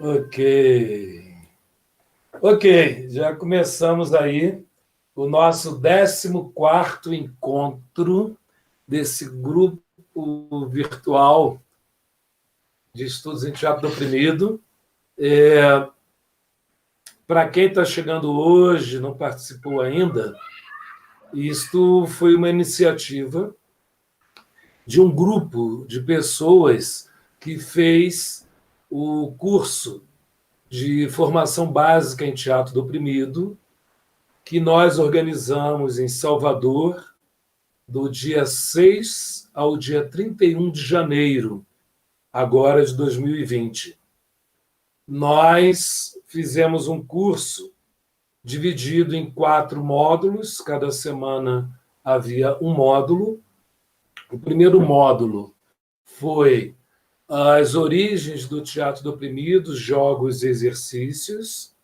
Ok. Ok, já começamos aí o nosso 14º encontro desse grupo virtual de estudos em teatro do oprimido. Para quem está chegando hoje, não participou ainda, isto foi uma iniciativa de um grupo de pessoas que fez o curso de formação básica em teatro do oprimido, que nós organizamos em Salvador, do dia 6 ao dia 31 de janeiro, agora de 2020. Nós fizemos um curso dividido em 4 módulos, cada semana havia um módulo. O primeiro módulo foi as origens do teatro do oprimido, jogos e exercícios.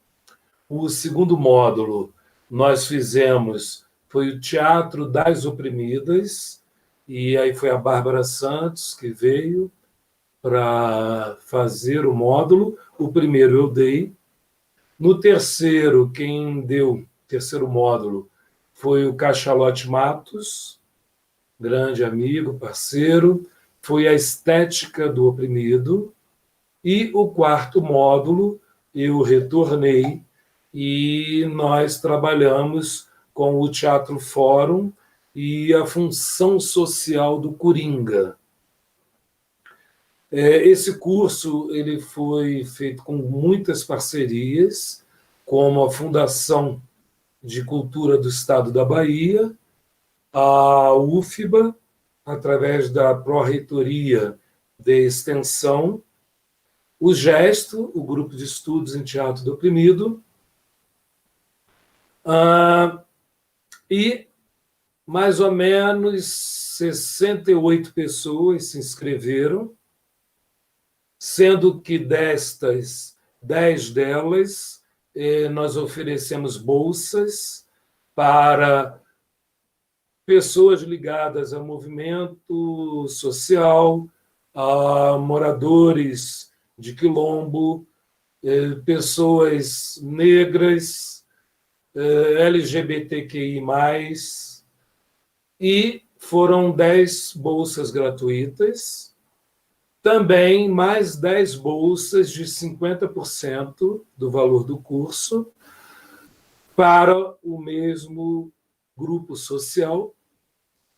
O segundo módulo nós fizemos foi o Teatro das Oprimidas, e aí foi a Bárbara Santos que veio para fazer o módulo. O primeiro eu dei. No terceiro, quem deu o terceiro módulo foi o Cachalote Matos, grande amigo, parceiro. Foi a Estética do Oprimido. E o quarto módulo eu retornei e nós trabalhamos com o Teatro Fórum e a função social do Coringa. Esse curso ele foi feito com muitas parcerias, como a Fundação de Cultura do Estado da Bahia, a UFBA, através da Pró-Reitoria de Extensão, o GESTO, o Grupo de Estudos em Teatro do Oprimido, e mais ou menos 68 pessoas se inscreveram, sendo que destas, 10 delas, nós oferecemos bolsas para pessoas ligadas ao movimento social, a moradores de quilombo, pessoas negras, LGBTQI+, e foram 10 bolsas gratuitas, também mais 10 bolsas de 50% do valor do curso para o mesmo grupo social,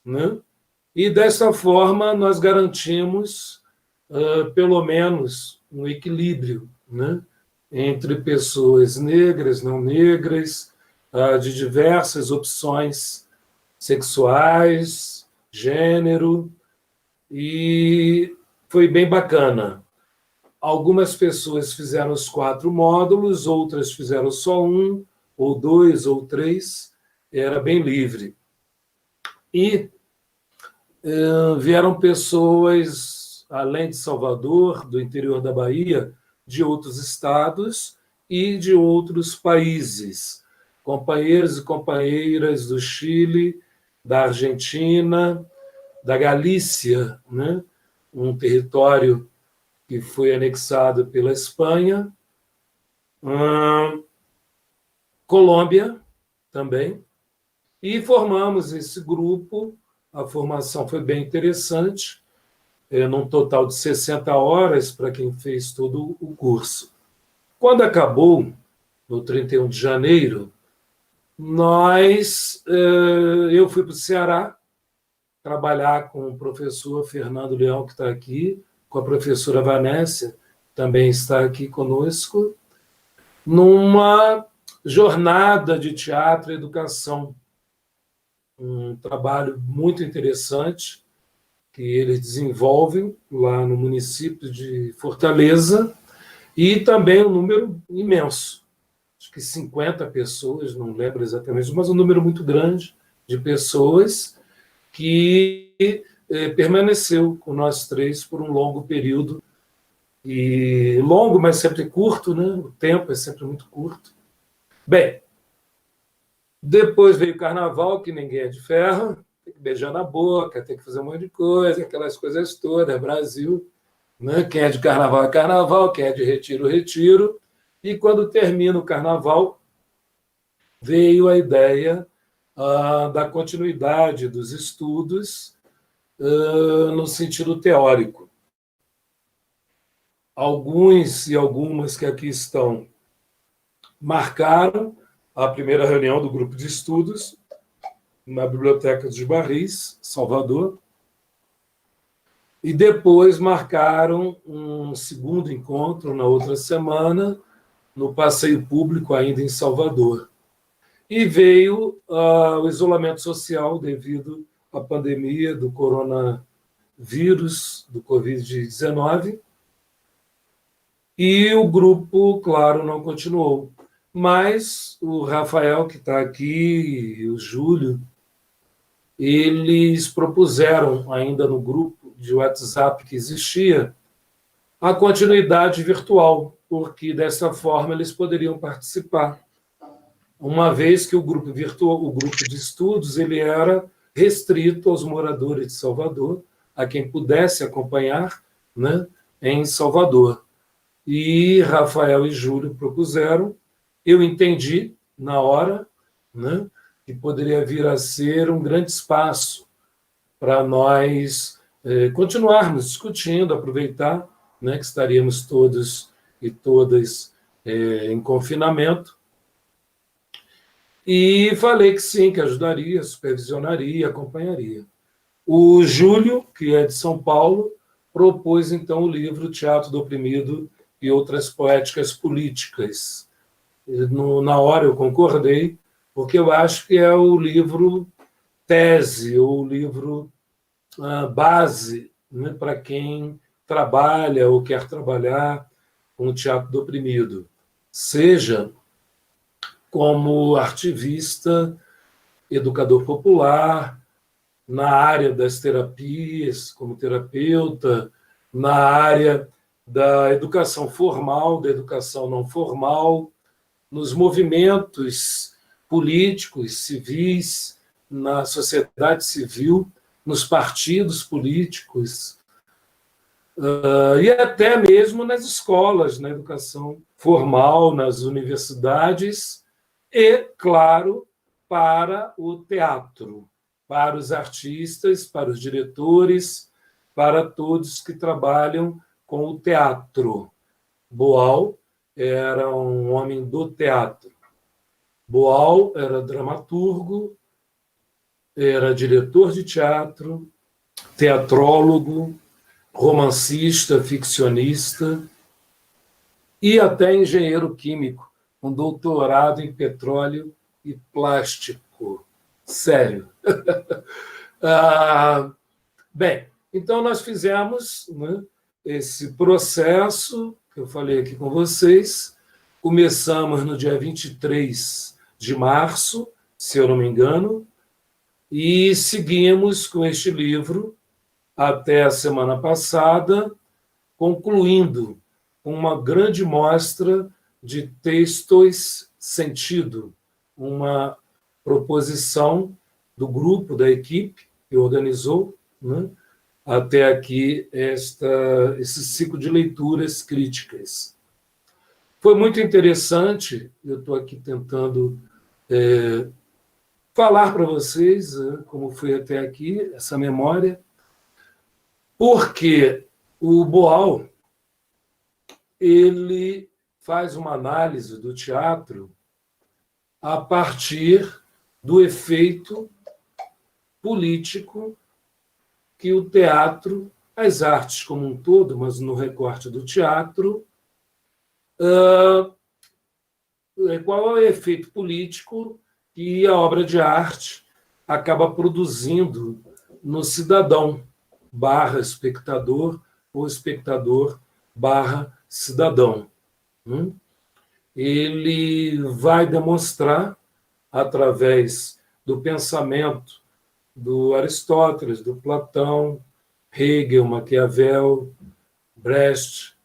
né? E dessa forma nós garantimos pelo menos um equilíbrio, né, entre pessoas negras, não negras, de diversas opções sexuais, gênero, e foi bem bacana. Algumas pessoas fizeram os 4 módulos, outras fizeram só um, ou 2, ou 3, era bem livre. E vieram pessoas, além de Salvador, do interior da Bahia, de outros estados e de outros países, companheiros e companheiras do Chile, da Argentina, da Galícia, né? Um território que foi anexado pela Espanha, Colômbia também, e formamos esse grupo. A formação foi bem interessante, num total de 60 horas para quem fez todo o curso. Quando acabou, no 31 de janeiro, eu fui para o Ceará trabalhar com o professor Fernando Leão, que está aqui, com a professora Vanessa, também está aqui conosco, numa jornada de teatro e educação, um trabalho muito interessante que eles desenvolvem lá no município de Fortaleza, e também um número imenso, acho que 50 pessoas, não lembro exatamente, mas um número muito grande de pessoas que permaneceu com nós 3 por um longo período, e longo, mas sempre curto, né? O tempo é sempre muito curto. Bem, depois veio o carnaval, que ninguém é de ferro, tem que beijar na boca, tem que fazer um monte de coisa, aquelas coisas todas, Brasil. né? Quem é de carnaval é carnaval, quem é de retiro, retiro. E quando termina o carnaval, veio a ideia da continuidade dos estudos no sentido teórico. Alguns e algumas que aqui estão marcaram a primeira reunião do grupo de estudos na Biblioteca dos Barris, Salvador, e depois marcaram um segundo encontro na outra semana, no passeio público, ainda em Salvador. E veio o isolamento social devido à pandemia do coronavírus, do Covid-19, e o grupo, claro, não continuou. Mas o Rafael, que está aqui, e o Júlio, eles propuseram, ainda no grupo de WhatsApp que existia, a continuidade virtual, porque dessa forma eles poderiam participar, uma vez que o grupo virtual, o grupo de estudos, ele era restrito aos moradores de Salvador, a quem pudesse acompanhar, né, em Salvador. E Rafael e Júlio propuseram, eu entendi na hora, né, que poderia vir a ser um grande espaço para nós continuarmos discutindo, aproveitar, né, que estaríamos todos e todas em confinamento. E falei que sim, que ajudaria, supervisionaria, acompanharia. O Júlio, que é de São Paulo, propôs então o livro Teatro do Oprimido e Outras Poéticas Políticas. Na hora eu concordei, porque eu acho que é o livro tese, ou o livro base, né, para quem trabalha ou quer trabalhar com o teatro do oprimido, seja como artivista, educador popular, na área das terapias, como terapeuta, na área da educação formal, da educação não formal, nos movimentos políticos, civis, na sociedade civil, nos partidos políticos, e até mesmo nas escolas, na educação formal, nas universidades, e, claro, para o teatro, para os artistas, para os diretores, para todos que trabalham com o teatro. Boal era um homem do teatro. Boal era dramaturgo, era diretor de teatro, teatrólogo, romancista, ficcionista e até engenheiro químico, com doutorado em petróleo e plástico. Sério. Bem, então nós fizemos, né, esse processo que eu falei aqui com vocês. Começamos no dia 23 de março, se eu não me engano, e seguimos com este livro até a semana passada, concluindo uma grande mostra de textos sentido, uma proposição do grupo, da equipe que organizou, né, até aqui esse ciclo de leituras críticas. Foi muito interessante, eu estou aqui tentando falar para vocês como foi até aqui essa memória, porque o Boal ele faz uma análise do teatro a partir do efeito político que o teatro, as artes como um todo, mas no recorte do teatro, qual é o efeito político que a obra de arte acaba produzindo no cidadão / espectador ou espectador / cidadão. Ele vai demonstrar, através do pensamento do Aristóteles, do Platão, Hegel, Maquiavel, Brecht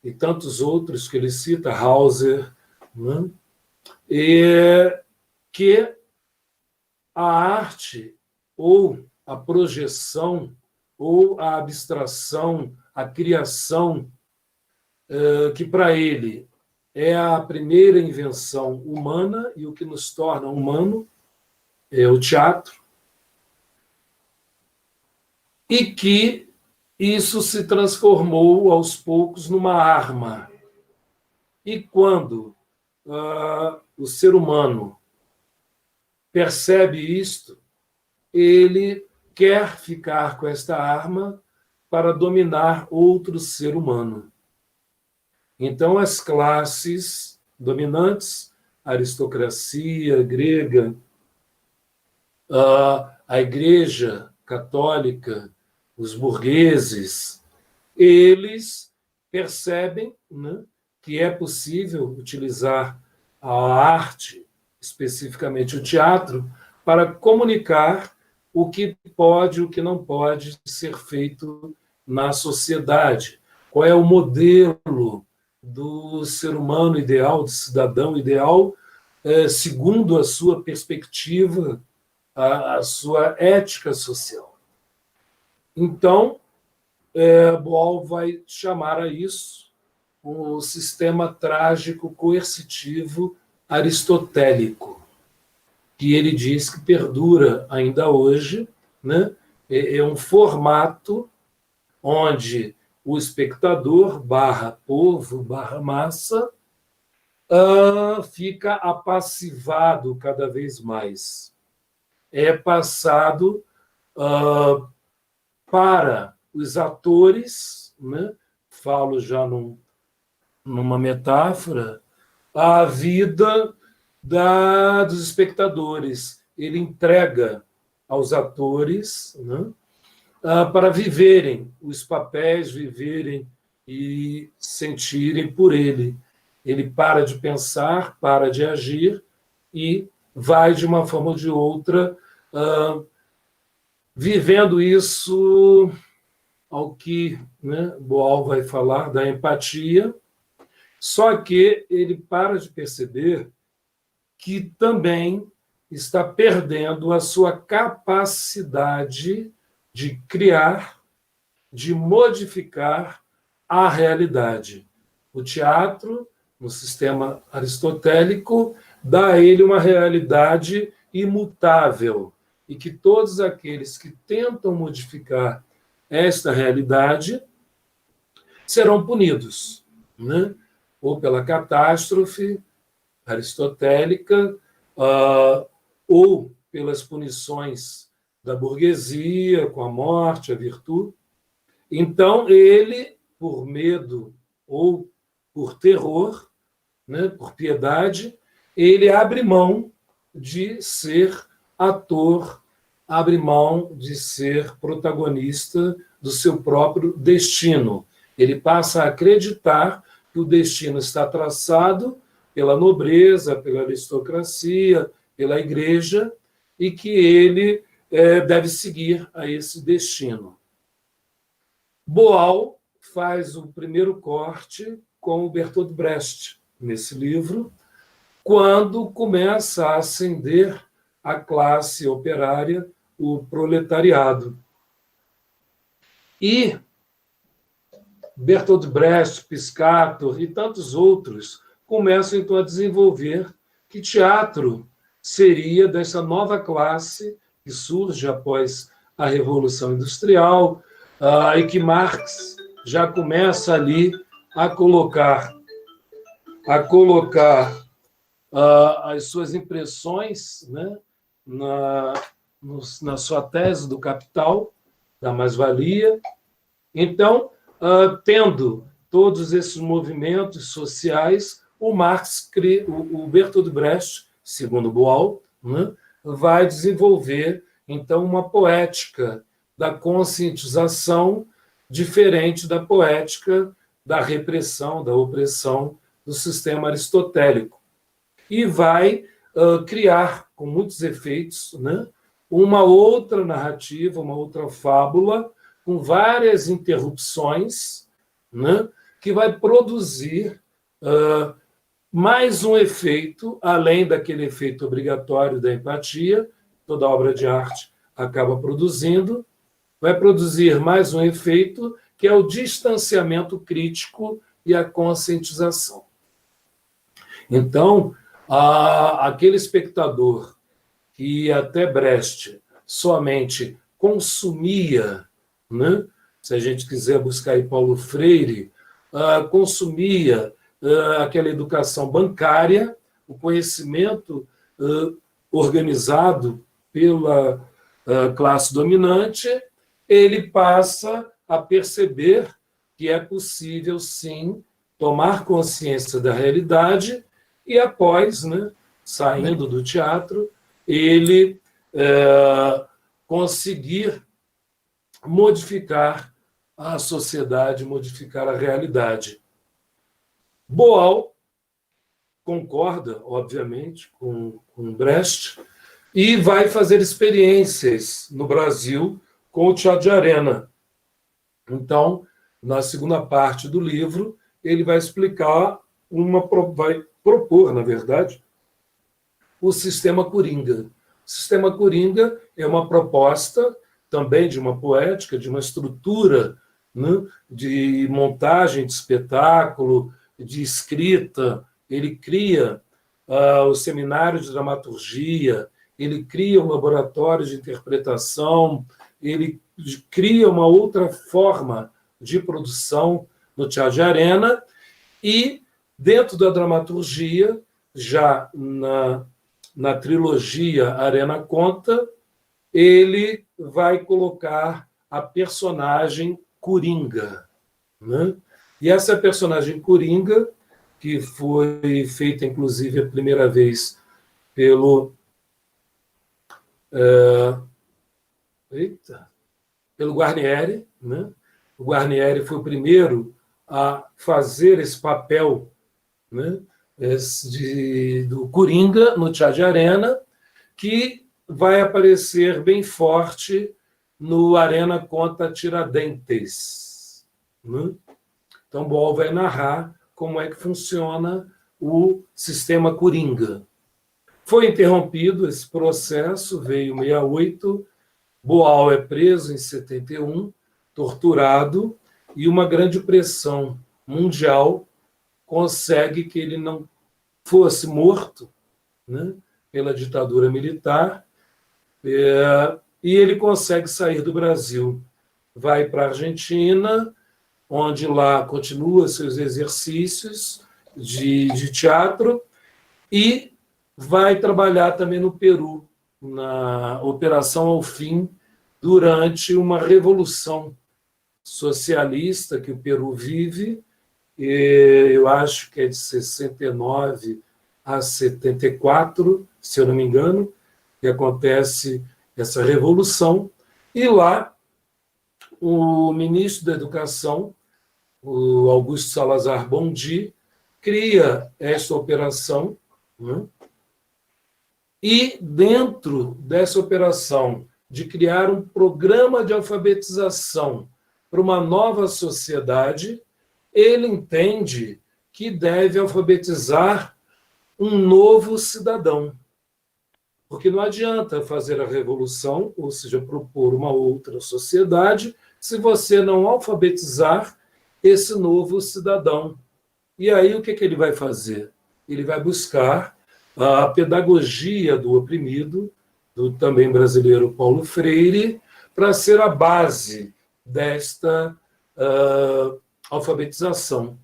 e tantos outros que ele cita, Hauser, né? E que a arte ou a projeção ou a abstração a criação, que para ele é a primeira invenção humana e o que nos torna humano é o teatro, e que isso se transformou aos poucos numa arma. E quando o ser humano percebe isto, ele quer ficar com esta arma para dominar outro ser humano. Então, as classes dominantes, a aristocracia grega, a Igreja Católica, os burgueses, eles percebem, né, que é possível utilizar a arte, especificamente o teatro, para comunicar o que pode e o que não pode ser feito na sociedade. Qual é o modelo do ser humano ideal, do cidadão ideal, segundo a sua perspectiva, a sua ética social. Então, Boal vai chamar a isso o sistema trágico coercitivo aristotélico, que ele diz que perdura ainda hoje, né? É um formato onde o espectador, barra povo, barra massa, fica apassivado cada vez mais. É passado para os atores, né? Falo já numa metáfora, a vida dos espectadores. Ele entrega aos atores, né, para viverem os papéis, viverem e sentirem por ele. Ele para de pensar, para de agir e vai, de uma forma ou de outra, vivendo isso ao que, né, Boal vai falar da empatia, só que ele para de perceber que também está perdendo a sua capacidade de criar, de modificar a realidade. O teatro, no sistema aristotélico, dá a ele uma realidade imutável, e que todos aqueles que tentam modificar esta realidade serão punidos, né? Ou pela catástrofe aristotélica, ou pelas punições da burguesia, com a morte, a virtude. Então, ele, por medo ou por terror, né, por piedade, ele abre mão de ser ator, abre mão de ser protagonista do seu próprio destino. Ele passa a acreditar que o destino está traçado pela nobreza, pela aristocracia, pela igreja, e que ele deve seguir a esse destino. Boal faz o primeiro corte com o Bertolt Brecht, nesse livro, quando começa a ascender a classe operária, o proletariado. E Bertolt Brecht, Piscator e tantos outros começam, então, a desenvolver que teatro seria dessa nova classe que surge após a Revolução Industrial, e que Marx já começa ali a colocar as suas impressões, né, na sua tese do Capital, da mais-valia. Então, tendo todos esses movimentos sociais, o Bertolt Brecht, segundo Boal, né, vai desenvolver, então, uma poética da conscientização diferente da poética da repressão, da opressão do sistema aristotélico. E vai criar, com muitos efeitos, né, uma outra narrativa, uma outra fábula, com várias interrupções, né, que vai produzir mais um efeito, além daquele efeito obrigatório da empatia, toda obra de arte acaba produzindo, vai produzir mais um efeito, que é o distanciamento crítico e a conscientização. Então, aquele espectador que até Brecht somente consumia, né? Se a gente quiser buscar aí Paulo Freire, consumia aquela educação bancária, o conhecimento organizado pela classe dominante, ele passa a perceber que é possível, sim, tomar consciência da realidade e, após, né, saindo do teatro, ele conseguir modificar a sociedade, modificar a realidade. Boal concorda, obviamente, com Brecht e vai fazer experiências no Brasil com o teatro de arena. Então, na segunda parte do livro, ele vai explicar, vai propor, na verdade, o sistema Coringa. O sistema Coringa é uma proposta também de uma poética, de uma estrutura, né, de montagem de espetáculo, de escrita. Ele cria o seminário de dramaturgia, ele cria um laboratório de interpretação, ele cria uma outra forma de produção no teatro de arena e, dentro da dramaturgia, já na trilogia Arena Conta, ele vai colocar a personagem Coringa, né? E essa personagem Coringa, que foi feita, inclusive, a primeira vez pelo Guarnieri, né? O Guarnieri foi o primeiro a fazer esse papel, né, do Coringa no teatro de arena, que vai aparecer bem forte no Arena Conta Tiradentes, né? Então, Boal vai narrar como é que funciona o sistema Coringa. Foi interrompido esse processo, veio 68, Boal é preso em 71, torturado, e uma grande pressão mundial consegue que ele não fosse morto, né, pela ditadura militar, e ele consegue sair do Brasil. Vai para a Argentina, onde lá continua seus exercícios de teatro, e vai trabalhar também no Peru, na Operação Ao Fim, durante uma revolução socialista que o Peru vive, eu acho que é de 69 a 74, se eu não me engano, que acontece essa revolução, e lá o ministro da Educação, o Augusto Salazar Bondy, cria esta operação, né? E dentro dessa operação de criar um programa de alfabetização para uma nova sociedade, ele entende que deve alfabetizar um novo cidadão. Porque não adianta fazer a revolução, ou seja, propor uma outra sociedade, se você não alfabetizar esse novo cidadão. E aí o que ele vai fazer? Ele vai buscar a pedagogia do oprimido, do também brasileiro Paulo Freire, para ser a base desta alfabetização.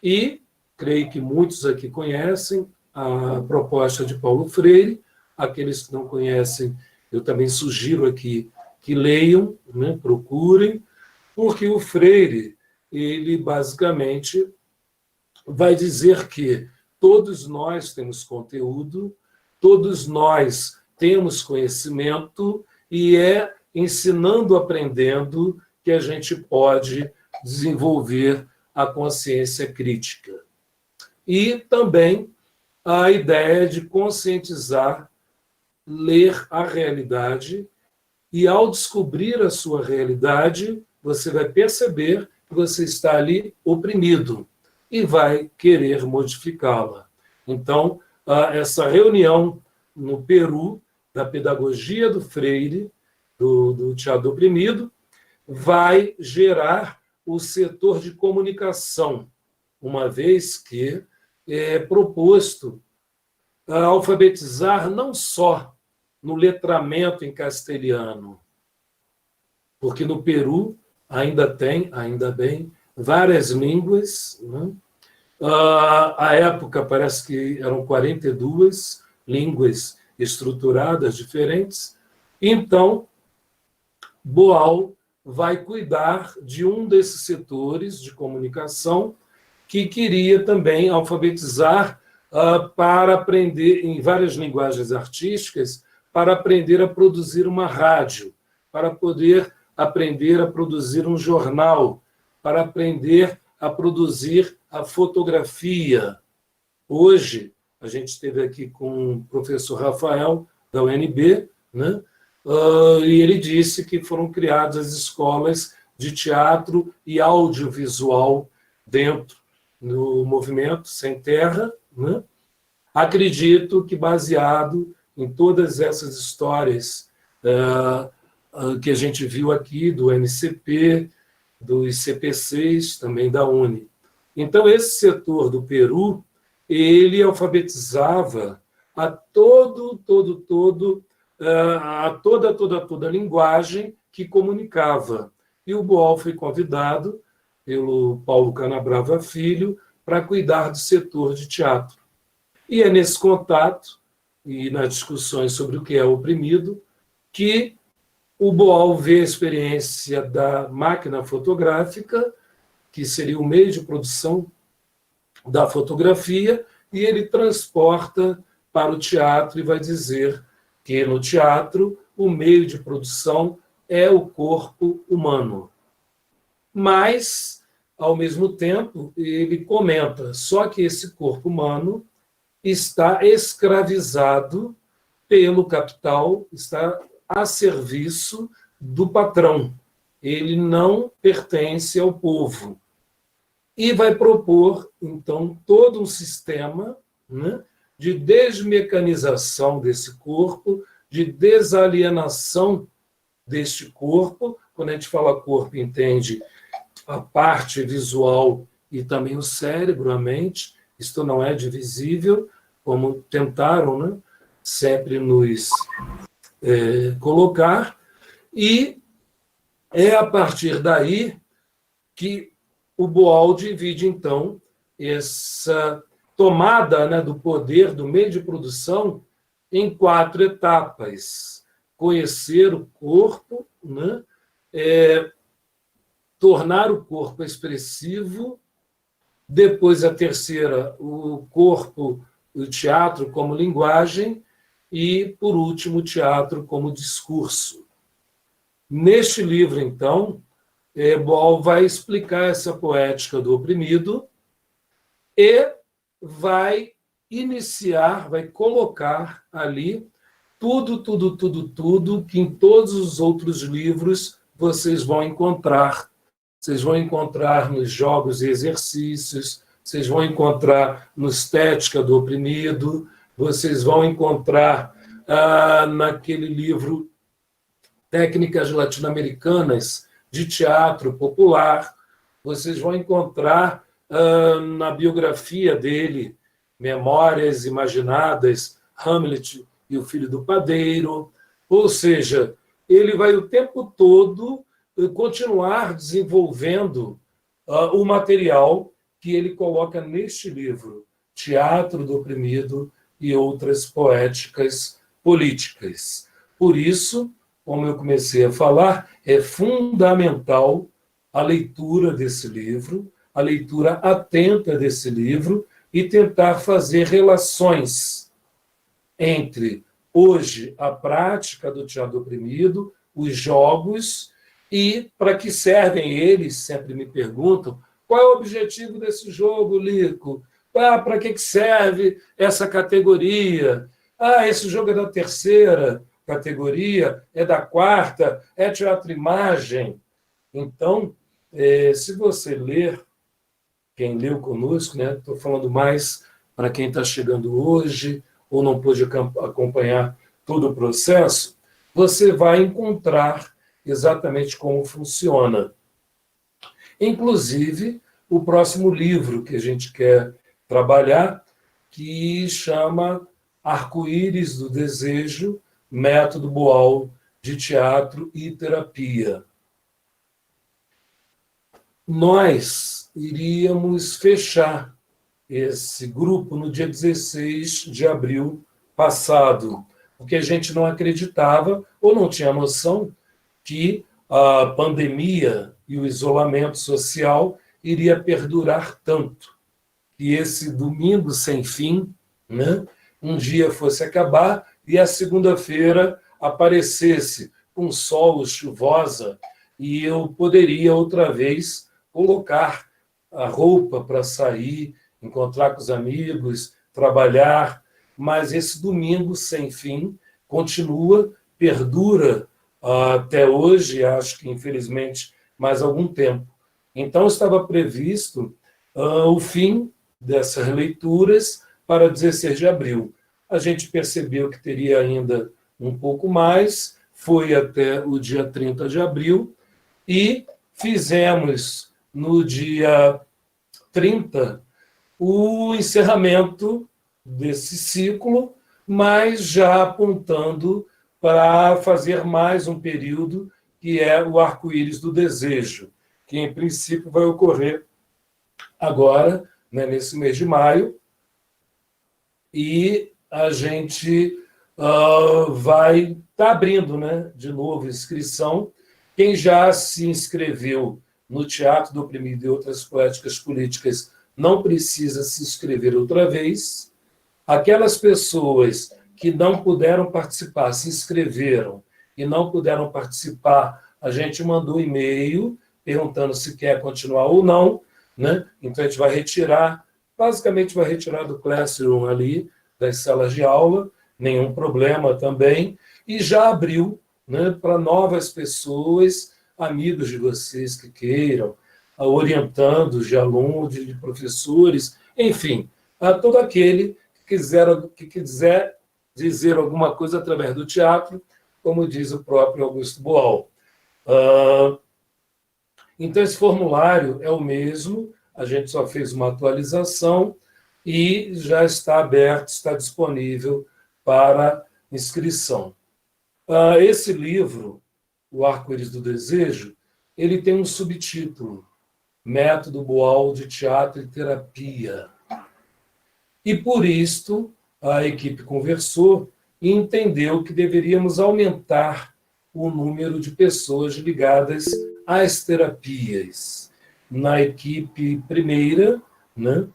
E creio que muitos aqui conhecem a proposta de Paulo Freire. Aqueles que não conhecem, eu também sugiro aqui que leiam, né, procurem, porque o Freire, ele basicamente vai dizer que todos nós temos conteúdo, todos nós temos conhecimento, e é ensinando, aprendendo, que a gente pode desenvolver a consciência crítica. E também a ideia de conscientizar, ler a realidade, e ao descobrir a sua realidade, você vai perceber que você está ali oprimido e vai querer modificá-la. Então, essa reunião no Peru, da pedagogia do Freire, do teatro oprimido, vai gerar o setor de comunicação, uma vez que é proposto alfabetizar não só no letramento em castelhano, porque no Peru ainda tem, ainda bem, várias línguas, né? À época, parece que eram 42 línguas estruturadas diferentes. Então, Boal vai cuidar de um desses setores de comunicação que queria também alfabetizar para aprender em várias linguagens artísticas, para aprender a produzir uma rádio, para poder aprender a produzir um jornal, para aprender a produzir a fotografia. Hoje, a gente esteve aqui com o professor Rafael, da UNB, né? E ele disse que foram criadas as escolas de teatro e audiovisual dentro do movimento Sem Terra, né? Acredito que baseado em todas essas histórias que a gente viu aqui, do MCP, dos CPCs, também da UNE. Então, esse setor do Peru, ele alfabetizava a toda a linguagem que comunicava. E o Boal foi convidado pelo Paulo Canabrava Filho para cuidar do setor de teatro. E é nesse contato e nas discussões sobre o que é oprimido que o Boal vê a experiência da máquina fotográfica, que seria o meio de produção da fotografia, e ele transporta para o teatro e vai dizer que no teatro o meio de produção é o corpo humano. Mas, ao mesmo tempo, ele comenta só que esse corpo humano está escravizado pelo capital, está a serviço do patrão. Ele não pertence ao povo. E vai propor, então, todo um sistema, né, de desmecanização desse corpo, de desalienação deste corpo. Quando a gente fala corpo, entende a parte visual e também o cérebro, a mente. Isto não é divisível, como tentaram, né, sempre nos colocar. E é a partir daí que o Boal divide, então, essa tomada, né, do poder do meio de produção em 4 etapas. Conhecer o corpo, né, tornar o corpo expressivo, depois a terceira, o corpo, o teatro como linguagem, e, por último, o teatro como discurso. Neste livro, então, Boal vai explicar essa poética do oprimido e vai iniciar, vai colocar ali tudo que em todos os outros livros vocês vão encontrar. Vocês vão encontrar nos jogos e exercícios, vocês vão encontrar no Estética do Oprimido, vocês vão encontrar naquele livro Técnicas Latino-Americanas de Teatro Popular, vocês vão encontrar na biografia dele, Memórias Imaginadas, Hamlet e o Filho do Padeiro. Ou seja, ele vai o tempo todo continuar desenvolvendo o material que ele coloca neste livro, Teatro do Oprimido e Outras Poéticas Políticas. Por isso, como eu comecei a falar, é fundamental a leitura desse livro, a leitura atenta desse livro e tentar fazer relações entre, hoje, a prática do teatro oprimido, os jogos, e para que servem eles, sempre me perguntam, qual é o objetivo desse jogo, Lico? Para que serve essa categoria? Esse jogo é da terceira categoria, é da quarta, é teatro-imagem. Então, se você ler, quem leu conosco, né, estou falando mais para quem está chegando hoje ou não pôde acompanhar todo o processo, você vai encontrar exatamente como funciona. Inclusive, o próximo livro que a gente quer trabalhar, que chama Arco-Íris do Desejo, Método Boal de Teatro e Terapia. Nós iríamos fechar esse grupo no dia 16 de abril passado, porque a gente não acreditava ou não tinha noção que a pandemia e o isolamento social iria perdurar tanto, que esse domingo sem fim, né, um dia fosse acabar e a segunda-feira aparecesse com sol chuvosa e eu poderia outra vez colocar a roupa para sair, encontrar com os amigos, trabalhar, mas esse domingo sem fim continua, perdura até hoje, acho que infelizmente mais algum tempo. Então estava previsto o fim dessas leituras para 16 de abril. A gente percebeu que teria ainda um pouco mais, foi até o dia 30 de abril e fizemos no dia 30 o encerramento desse ciclo, mas já apontando para fazer mais um período, que é o Arco-Íris do Desejo, que em princípio vai ocorrer agora, né, nesse mês de maio, e a gente vai estar abrindo, né, de novo inscrição. Quem já se inscreveu no Teatro do Oprimido e outras poéticas políticas não precisa se inscrever outra vez. Aquelas pessoas que não puderam participar, se inscreveram e não puderam participar, a gente mandou e-mail perguntando se quer continuar ou não, né? Então a gente vai retirar, basicamente vai retirar do Classroom ali, das salas de aula, nenhum problema também, e já abriu, né, para novas pessoas, amigos de vocês que queiram, orientandos de alunos, de professores, enfim, a todo aquele que quiser dizer alguma coisa através do teatro, como diz o próprio Augusto Boal. Então, esse formulário é o mesmo, a gente só fez uma atualização e já está aberto, está disponível para inscrição. Esse livro, O Arco-Íris do Desejo, ele tem um subtítulo, Método Boal de Teatro e Terapia. E, por isto, a equipe conversou e entendeu que deveríamos aumentar o número de pessoas ligadas às terapias. Na equipe primeira, né,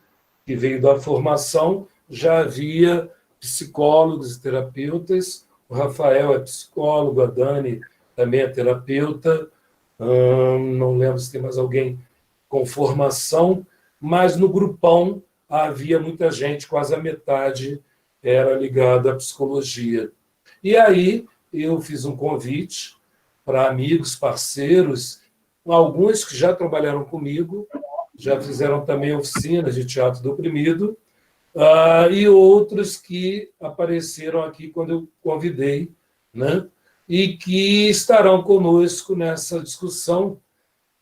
que veio da formação, já havia psicólogos e terapeutas, o Rafael é psicólogo, a Dani também é terapeuta, não lembro se tem mais alguém com formação, mas no grupão havia muita gente, quase a metade era ligada à psicologia. E aí eu fiz um convite para amigos, parceiros, alguns que já trabalharam comigo, já fizeram também oficinas de teatro do oprimido, e outros que apareceram aqui quando eu convidei, né? E que estarão conosco nessa discussão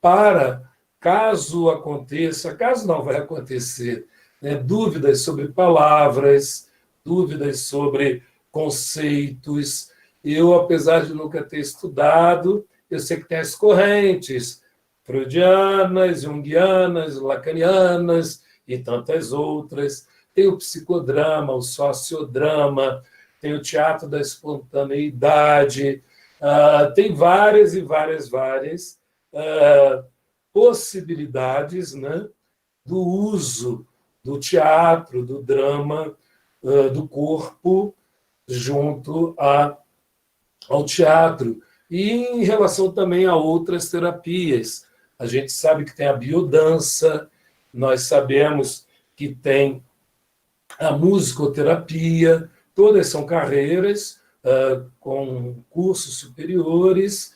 para, caso aconteça, caso não vai acontecer, né, dúvidas sobre palavras, dúvidas sobre conceitos. Eu, apesar de nunca ter estudado, eu sei que tem as correntes freudianas, junguianas, lacanianas e tantas outras. Tem o psicodrama, o sociodrama, tem o teatro da espontaneidade, tem várias e várias possibilidades, né, do uso do teatro, do drama, do corpo junto ao teatro. E em relação também a outras terapias. A gente sabe que tem a biodança, nós sabemos que tem a musicoterapia, todas são carreiras com cursos superiores,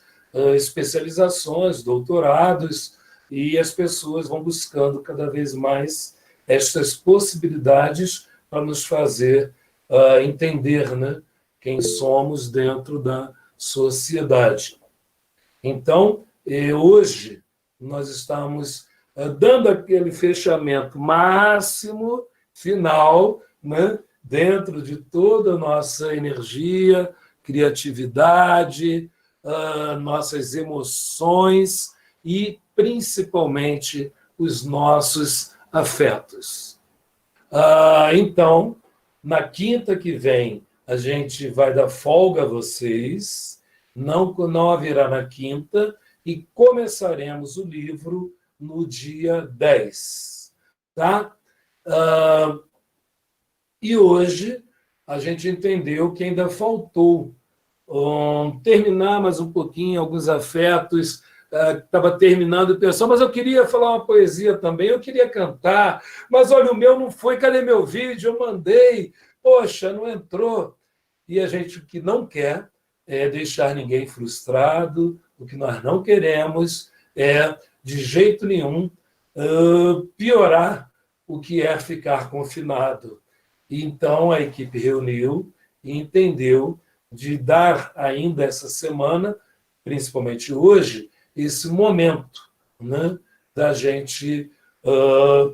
especializações, doutorados, e as pessoas vão buscando cada vez mais estas possibilidades para nos fazer entender, né, quem somos dentro da sociedade. Então, hoje, nós estamos dando aquele fechamento máximo, final, né, dentro de toda a nossa energia, criatividade, nossas emoções e, principalmente, os nossos afetos. Então, na quinta que vem, a gente vai dar folga a vocês, não haverá na quinta, e começaremos o livro no dia 10. Tá? E hoje a gente entendeu que ainda faltou terminar mais um pouquinho alguns afetos. Estava terminando o pessoal, mas eu queria falar uma poesia também, eu queria cantar, mas olha, o meu não foi, cadê meu vídeo? Eu mandei, poxa, não entrou. E a gente o que não quer é deixar ninguém frustrado, o que nós não queremos é, de jeito nenhum, piorar o que é ficar confinado. Então, a equipe reuniu e entendeu de dar ainda essa semana, principalmente hoje, esse momento, né, da gente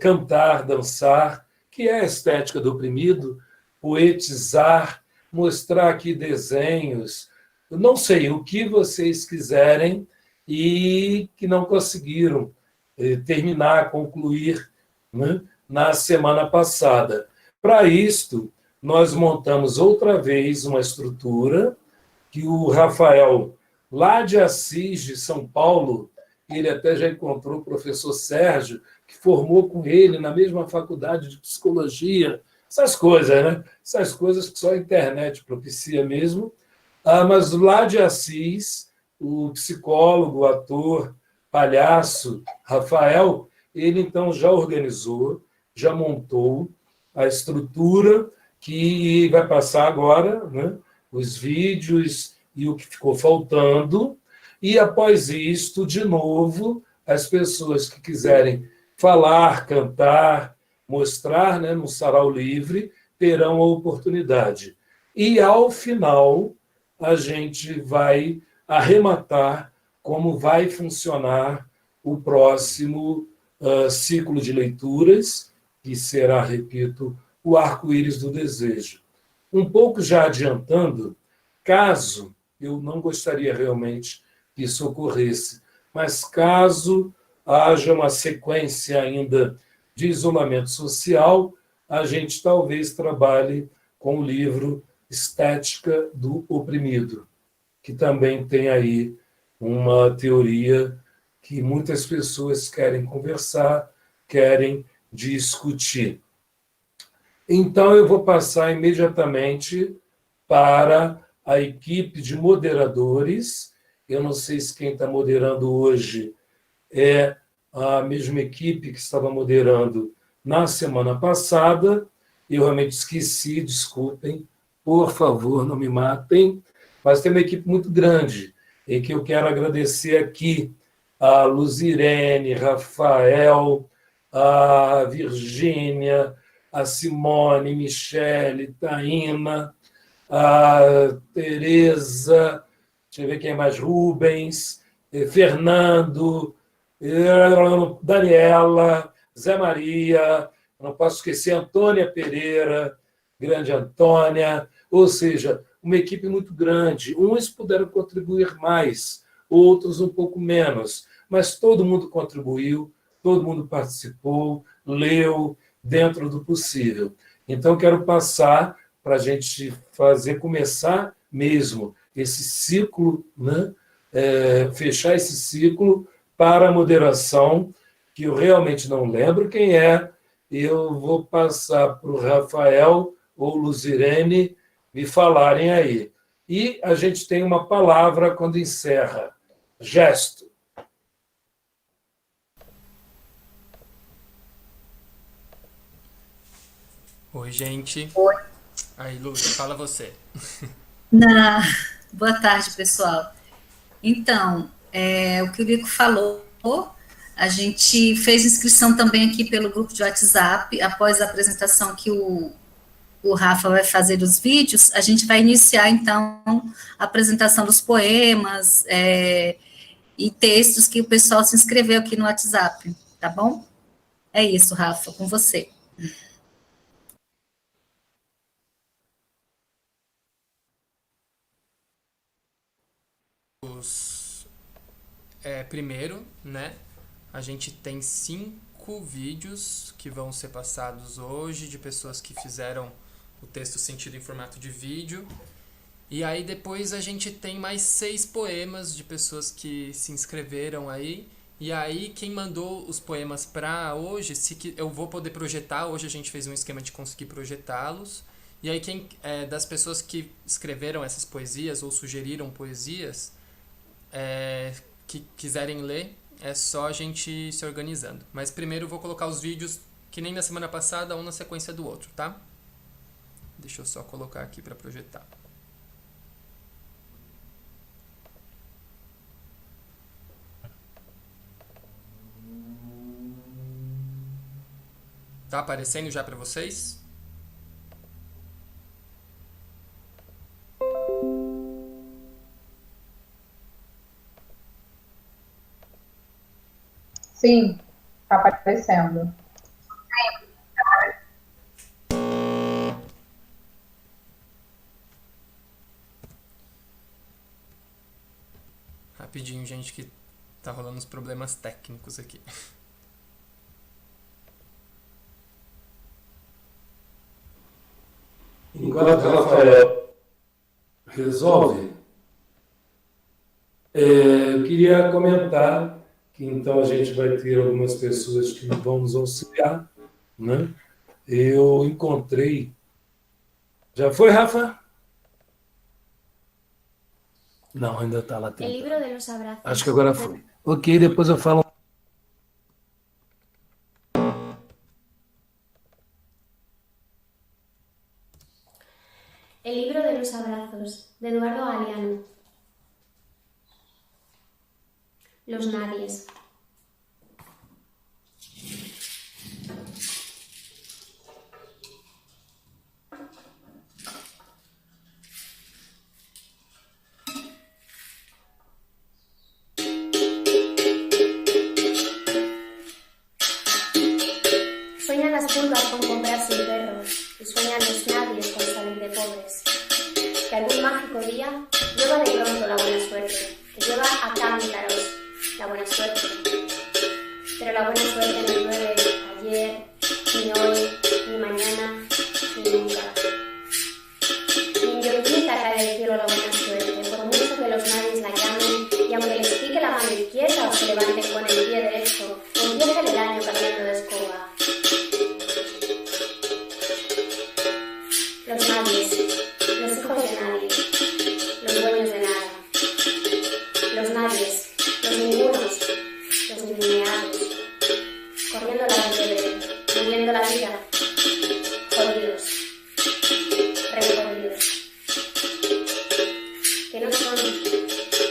cantar, dançar, que é a estética do oprimido, poetizar, mostrar aqui desenhos, eu não sei, o que vocês quiserem e que não conseguiram terminar, concluir, né, na semana passada. Para isto, nós montamos outra vez uma estrutura que o Rafael, lá de Assis, de São Paulo, ele até já encontrou o professor Sérgio, que formou com ele na mesma faculdade de psicologia, essas coisas, né? Essas coisas que só a internet propicia mesmo. Mas lá de Assis, o psicólogo, ator, palhaço, Rafael, ele então já organizou, já montou a estrutura que vai passar agora, né? Os vídeos e o que ficou faltando, e após isto, de novo, as pessoas que quiserem falar, cantar, mostrar, né, no Sarau Livre, terão a oportunidade. E, ao final, a gente vai arrematar como vai funcionar o próximo ciclo de leituras, que será, repito, o Arco-Íris do Desejo. Um pouco já adiantando, caso, eu não gostaria realmente que isso ocorresse, mas caso haja uma sequência ainda de isolamento social, a gente talvez trabalhe com o livro Estética do Oprimido, que também tem aí uma teoria que muitas pessoas querem conversar, querem discutir. Então, eu vou passar imediatamente para a equipe de moderadores. Eu não sei se quem está moderando hoje é a mesma equipe que estava moderando na semana passada. Eu realmente esqueci, desculpem, por favor, não me matem, mas tem uma equipe muito grande, e que eu quero agradecer aqui a Luzirene, Rafael, a Virgínia, a Simone, Michele, Taína, a Tereza, deixa eu ver quem é mais, Rubens, Fernando, Daniela, Zé Maria, não posso esquecer Antônia Pereira, grande Antônia, ou seja, uma equipe muito grande. Uns puderam contribuir mais, outros um pouco menos, mas todo mundo contribuiu, todo mundo participou, leu, dentro do possível. Então, quero passar para a gente começar mesmo esse ciclo, né? Fechar esse ciclo para a moderação, que eu realmente não lembro quem é, eu vou passar para o Rafael ou Luzirene me falarem aí. E a gente tem uma palavra quando encerra. Gesto. Oi, gente. Oi. Aí, Lúcia, fala você. Na... Boa tarde, pessoal. Então, o que o Lico falou, a gente fez inscrição também aqui pelo grupo de WhatsApp, após a apresentação que o Rafa vai fazer dos vídeos, a gente vai iniciar, então, a apresentação dos poemas, e textos que o pessoal se inscreveu aqui no WhatsApp, tá bom? É isso, Rafa, com você. Primeiro, né, a gente tem 5 vídeos que vão ser passados hoje de pessoas que fizeram o texto sentido em formato de vídeo. E aí depois a gente tem mais 6 poemas de pessoas que se inscreveram aí. E aí quem mandou os poemas para hoje, eu vou poder projetar. Hoje a gente fez um esquema de conseguir projetá-los. E aí das pessoas que escreveram essas poesias ou sugeriram poesias, que quiserem ler, é só a gente se organizando. Mas primeiro eu vou colocar os vídeos, que nem na semana passada, um na sequência do outro, tá? Deixa eu só colocar aqui para projetar. Tá aparecendo já para vocês? Sim, tá aparecendo. Rapidinho, gente, que tá rolando uns problemas técnicos aqui. Enquanto o Rafael resolve, eu queria comentar que então a gente vai ter algumas pessoas que vão nos auxiliar, né? Eu encontrei. Já foi, Rafa? Não, ainda está lá El libro tentando. de los abrazos. Acho que agora foi. Ok, depois eu falo. El libro de los abrazos, de Eduardo Galeano. Los nadies. Sueñan las pulgas con comprarse un perro y sueñan los nadies con salir de pobres. Que algún mágico día llueva de pronto la buena suerte, que llueva a cántaros la buena suerte. Pero la buena suerte no llueve ayer, ni hoy, ni mañana, ni nunca. Ni en lloviznita cae del cielo la buena suerte, por mucho que los nadies la llamen, y aunque les pique la mano izquierda o se levanten con el pie derecho, empieza el año cambiando de escoba. Los nadies, los hijos de nadie, los dueños de nada. Los nadies, los ningunos, los ninguneados, corriendo la liebre, viviendo la vida, jodidos, recogidos. Que no son,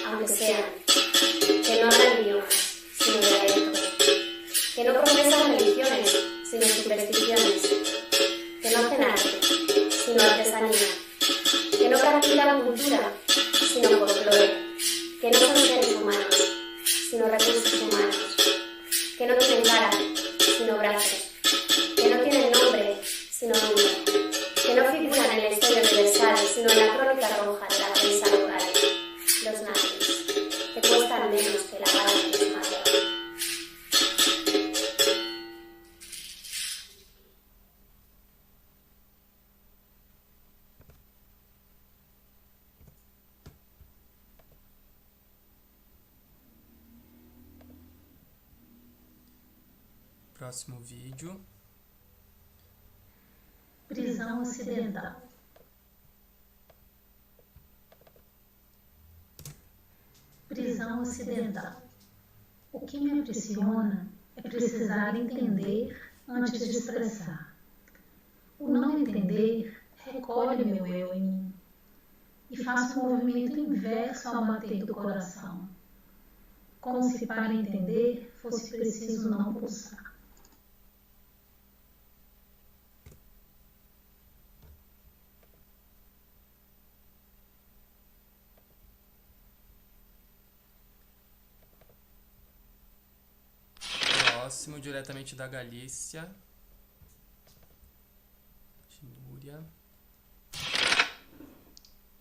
aunque sean, que no hablan idiomas, sino dialectos, que no profesan religiones, sino supersticiones, que no hacen arte, sino artesanía, que no practican cultura, sino folclore, que no son seres humanos, sino recursos humanos, que no tienen cara, sino brazos, que no tienen nombre, sino número, que no figuran en la historia universal, sino en la crónica roja de la prensa local. Los nazis, que cuestan menos que la bala de los malos. Próximo vídeo. Prisão ocidental. Prisão ocidental. O que me aprisiona é precisar entender antes de expressar. O não entender recolhe meu eu em mim e faço um movimento inverso ao bater do coração, como se para entender fosse preciso não pulsar. próximo, diretamente da Galícia. Núria.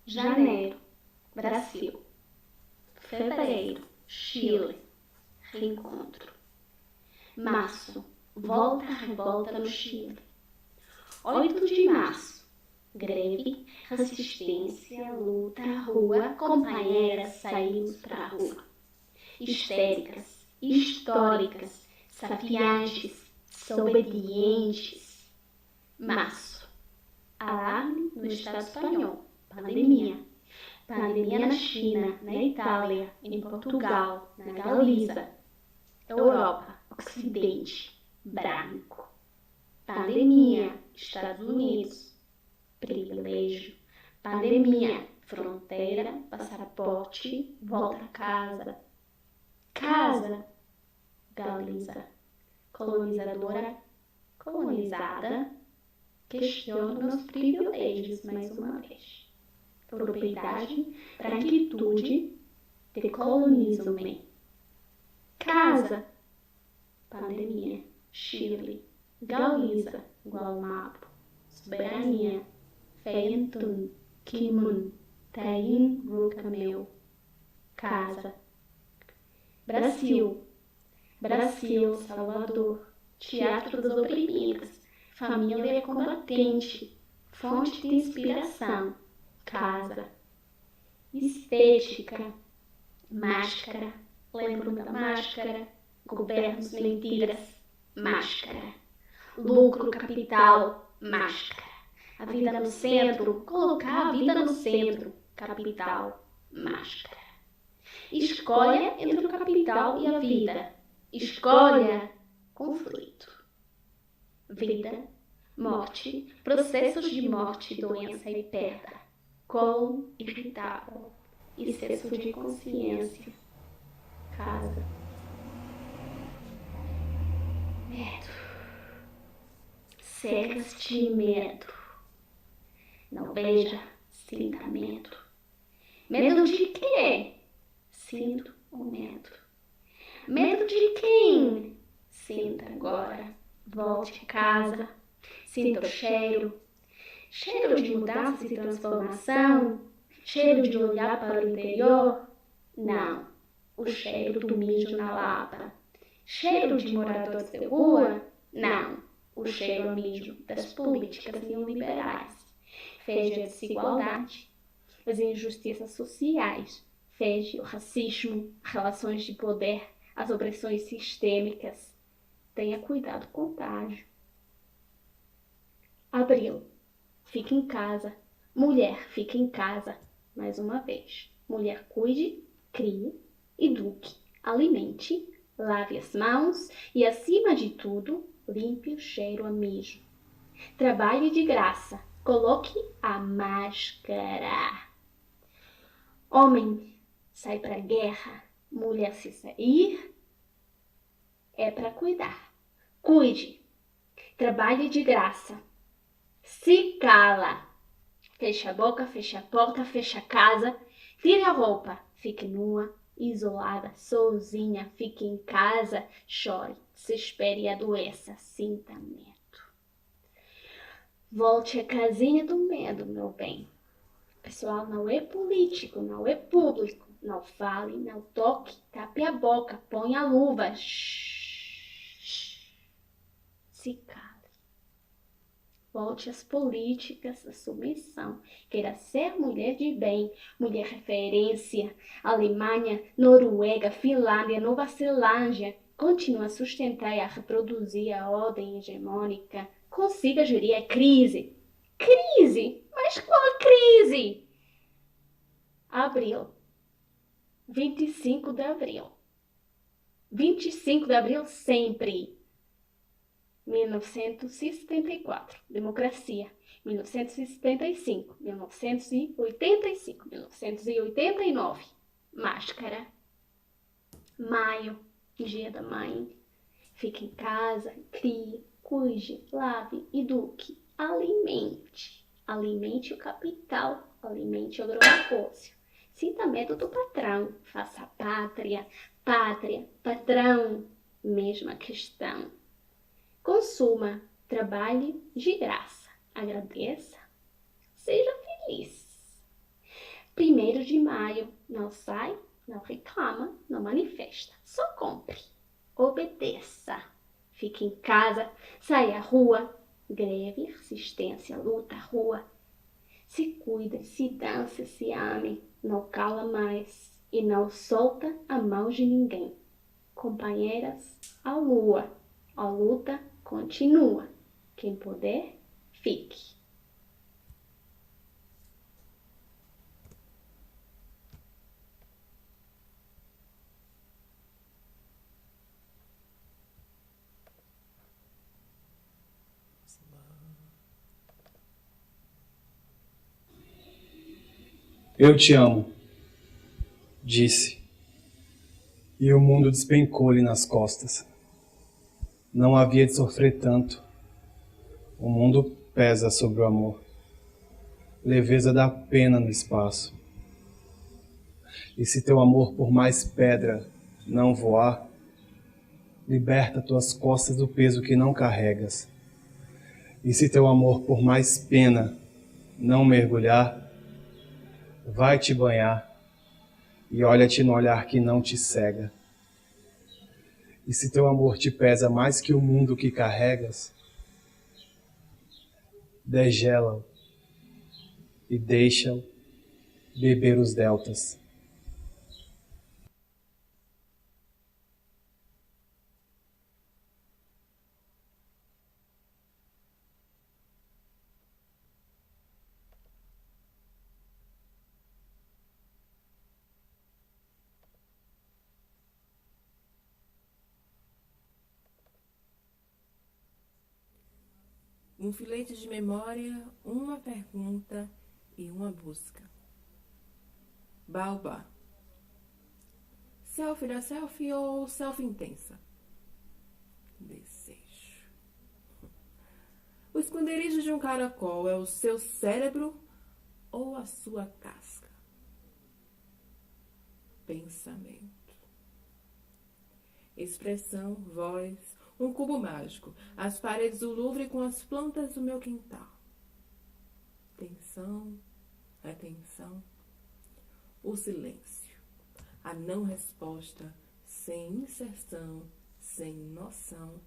Janeiro, Brasil. Fevereiro, Chile. Reencontro. Março, volta à revolta no Chile. 8 de março, greve, resistência, luta, rua, companheiras, saímos pra rua. Histéricas, históricas, safiantes, desobedientes. Março, alarme no Estado espanhol, pandemia. Pandemia na China, na Itália, em Portugal, na Galiza. Europa, Ocidente, branco. Pandemia, Estados Unidos, privilégio. Pandemia, fronteira, passaporte, volta a casa. Casa, Galiza. Colonizadora, colonizada, questiona meus privilégios mais uma vez. Propriedade, branquitude, decolonizo-me. Casa, pandemia, Chile, Galiza, Gualmapo, soberania, Feientun, Kimun, Taim, Rucameu. Casa, Brasil, Brasil, Salvador, Teatro das Oprimidas, família combatente, fonte de inspiração. Casa, estética, máscara, lembro-me da máscara, governos, mentiras, máscara, lucro, capital, máscara, a vida no centro, colocar a vida no centro, capital, máscara. Escolha entre o capital e a vida, escolha, conflito. Vida, morte, processos de morte, doença e perda. Colo irritável, excesso de consciência. Casa, medo, cegas de medo. Não veja, sinta medo. Medo de quê? Sinto o medo. Medo de quem? Sinta agora. Volte a casa. Sinta o cheiro. Cheiro de mudança e transformação? Cheiro de olhar para o interior? Não. O cheiro do mijo na lata. Cheiro de moradores de rua? Não. O cheiro a mijo das políticas neoliberais. Fede a desigualdade, as injustiças sociais. Fede o racismo, relações de poder, as opressões sistêmicas. Tenha cuidado com o contágio. Abril. Fique em casa. Mulher, fique em casa. Mais uma vez. Mulher, cuide, crie, eduque, alimente, lave as mãos e, acima de tudo, limpe o cheiro a mijo. Trabalhe de graça. Coloque a máscara. Homem, sai pra guerra. Mulher, se sair, é pra cuidar. Cuide. Trabalhe de graça. Se cala. Fecha a boca, fecha a porta, fecha a casa. Tire a roupa. Fique nua, isolada, sozinha. Fique em casa. Chore, desespere e adoeça. Sinta medo. Volte à casinha do medo, meu bem. Pessoal, não é político, não é público. Não fale, não toque, tape a boca, põe a luva. Shhh. Se cale. Volte às políticas da submissão. Queira ser mulher de bem, mulher referência. Alemanha, Noruega, Finlândia, Nova Zelândia. Continua a sustentar e a reproduzir a ordem hegemônica. Consiga gerir a crise. Crise? Mas qual crise? Abril. 25 de abril. 25 de abril sempre. 1974. Democracia. 1975. 1985. 1989. Máscara. Maio. Dia da mãe. Fique em casa, crie, cuide, lave, eduque, alimente. Alimente o capital, alimente o agronegócio. Sinta medo do patrão, faça pátria, pátria, patrão. mesma questão. Consuma, trabalhe de graça, agradeça, seja feliz. 1º de maio, não sai, não reclama, não manifesta, só compre, obedeça. Fique em casa, saia à rua, greve, resistência, luta, rua. Se cuida, se dança, se ame, não cala mais e não solta a mão de ninguém. Companheiras, a lua, a luta continua. Quem puder, fique. Eu te amo, disse, e o mundo despencou-lhe nas costas. Não havia de sofrer tanto. O mundo pesa sobre o amor. Leveza da pena no espaço. E se teu amor por mais pedra não voar, liberta tuas costas do peso que não carregas. E se teu amor por mais pena não mergulhar, vai te banhar e olha-te no olhar que não te cega. E se teu amor te pesa mais que o mundo que carregas, degela-o e deixa-o beber os deltas. Um filete de memória, uma pergunta e uma busca. Baobá. Selfie da selfie ou selfie intensa? Desejo. O esconderijo de um caracol é o seu cérebro ou a sua casca? Pensamento. Expressão, voz, um cubo mágico, as paredes do Louvre com as plantas do meu quintal. Tensão, atenção, o silêncio, a não resposta, sem inserção, sem noção,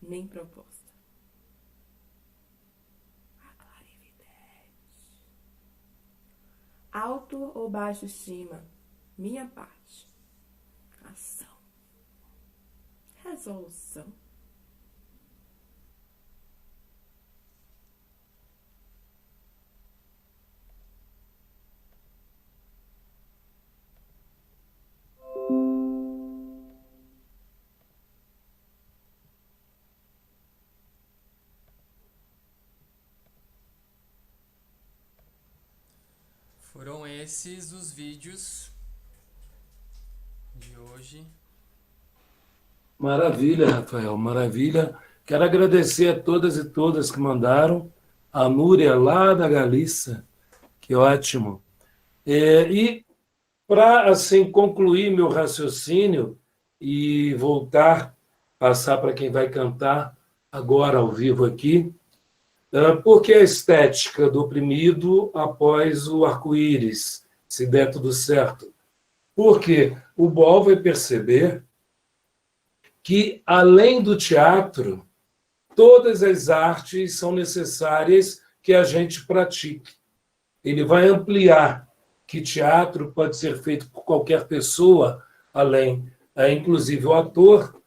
nem proposta. A clarividade. Alto ou baixa estima, minha parte. Ação. Resolução. Foram esses os vídeos de hoje. Maravilha, Rafael, maravilha. Quero agradecer a todas e todas que mandaram. A Núria, lá da Galícia, que ótimo. E para assim, concluir meu raciocínio e voltar, passar para quem vai cantar agora ao vivo aqui, por que a estética do oprimido após o arco-íris, se der tudo certo? Porque o Boal vai perceber que, além do teatro, todas as artes são necessárias que a gente pratique. Ele vai ampliar que teatro pode ser feito por qualquer pessoa, além, inclusive o ator,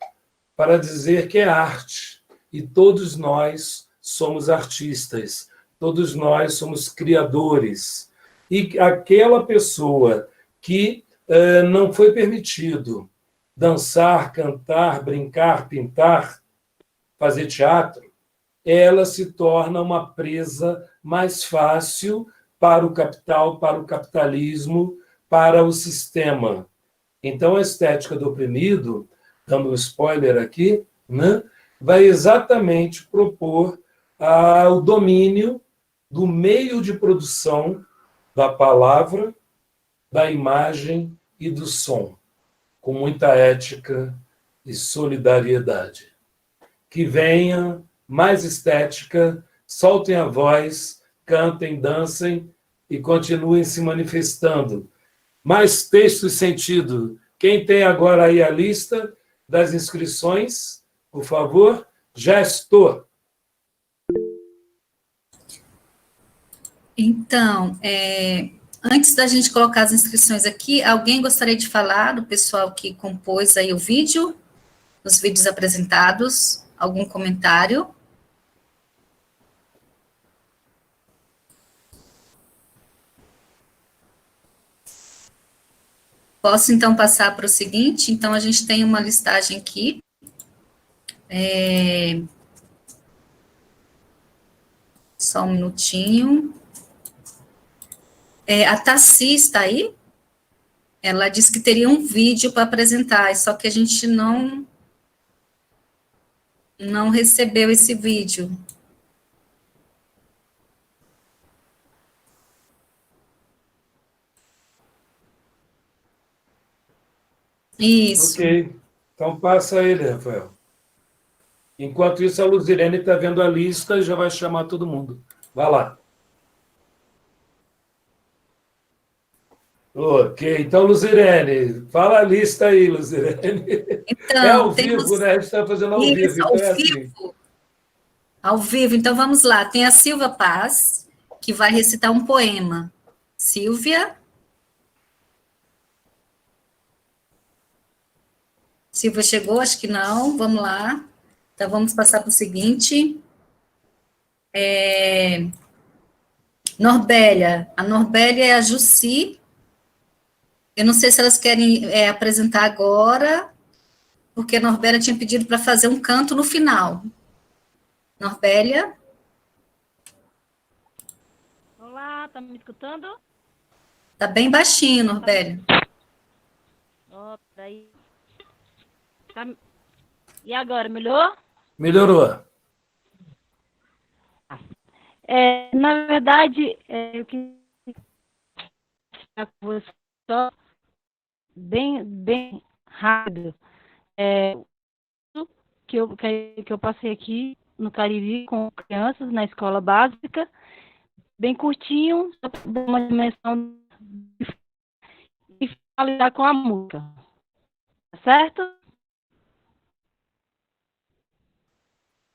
para dizer que é arte. E todos nós somos artistas, todos nós somos criadores. E aquela pessoa que não foi permitido dançar, cantar, brincar, pintar, fazer teatro, ela se torna uma presa mais fácil para o capital, para o capitalismo, para o sistema. Então, a estética do oprimido, dando um spoiler aqui, né, vai exatamente propor o domínio do meio de produção da palavra, da imagem e do som, com muita ética e solidariedade. Que venha mais estética, soltem a voz, cantem, dancem e continuem se manifestando. Mais texto e sentido. Quem tem agora aí a lista das inscrições, por favor, gestor. Então, antes da gente colocar as inscrições aqui, alguém gostaria de falar do pessoal que compôs aí o vídeo, os vídeos apresentados? Algum comentário? Posso, então, passar para o seguinte? Então, a gente tem uma listagem aqui. Só um minutinho. A Tassi está aí? Ela disse que teria um vídeo para apresentar, só que a gente não recebeu esse vídeo. Isso. Ok. Então passa ele, Rafael. Enquanto isso, a Luzirene está vendo a lista e já vai chamar todo mundo. Vai lá. Ok, então, Luzirene, fala a lista aí, Luzirene. Então, é ao vivo, né? A gente está fazendo ao vivo. Isso, Então ao é vivo. assim. Ao vivo, então vamos lá. Tem a Silvia Paz, que vai recitar um poema. Silvia? Silvia chegou? Acho que não. Vamos lá. Então, vamos passar para o seguinte. Norbélia. A Norbélia é a Jussi. Eu não sei se elas querem apresentar agora, porque a Norbélia tinha pedido para fazer um canto no final. Norbélia? Olá, tá me escutando? Tá bem baixinho, Norbélia. Ó, peraí. E agora, melhorou? Melhorou. Na verdade, eu queria falar com você só bem rápido. Que eu passei aqui no Cariri com crianças na escola básica, bem curtinho, só para dar uma dimensão e finalizar com a música. Tá certo?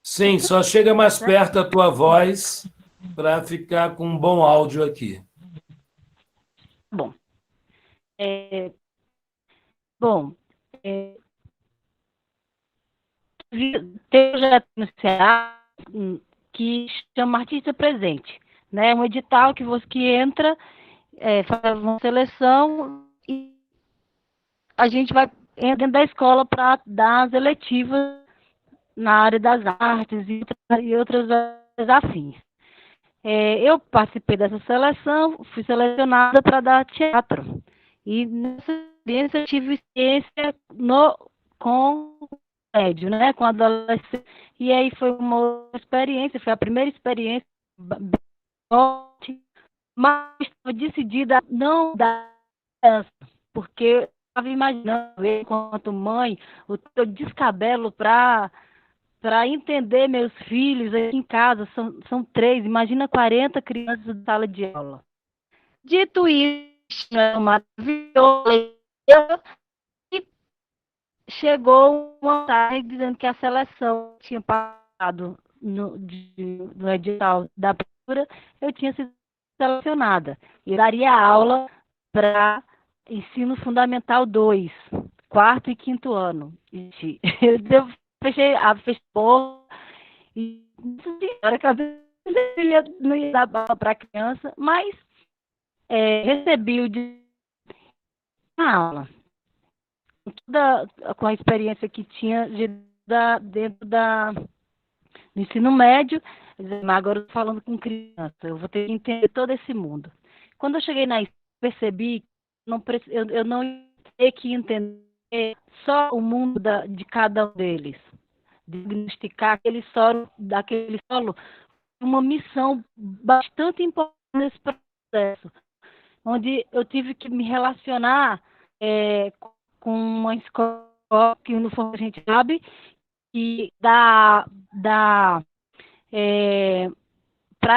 Sim, só chega mais perto a tua voz para ficar com um bom áudio aqui. Bom. Tem um projeto no Ceará que chama Artista Presente, né? Um edital que você que entra, faz uma seleção e a gente vai dentro da escola para dar as eletivas na área das artes e outras afins. Eu participei dessa seleção, fui selecionada para dar teatro. E nessa experiência eu tive experiência com médio, né, com adolescente. E aí foi uma outra experiência, foi a primeira experiência forte, mas estava decidida a não dar criança, porque eu estava imaginando, enquanto mãe, o teu descabelo para entender meus filhos aqui em casa, são 3, imagina 40 crianças na sala de aula. Dito isso, é maravilhoso, e chegou uma mensagem dizendo que a seleção tinha passado no edital da prefeitura, eu tinha sido selecionada. E daria aula para ensino fundamental 2, 4º e 5º ano. Eu fechei a porta e não ia dar aula para a criança, mas recebi o de aula. Com a experiência que tinha dentro do ensino médio, mas agora eu estou falando com criança, eu vou ter que entender todo esse mundo. Quando eu cheguei na escola, percebi que eu não ia ter que entender só o mundo de cada um deles. Diagnosticar daquele solo, uma missão bastante importante nesse processo, onde eu tive que me relacionar com uma escola que no fundo a gente sabe, que para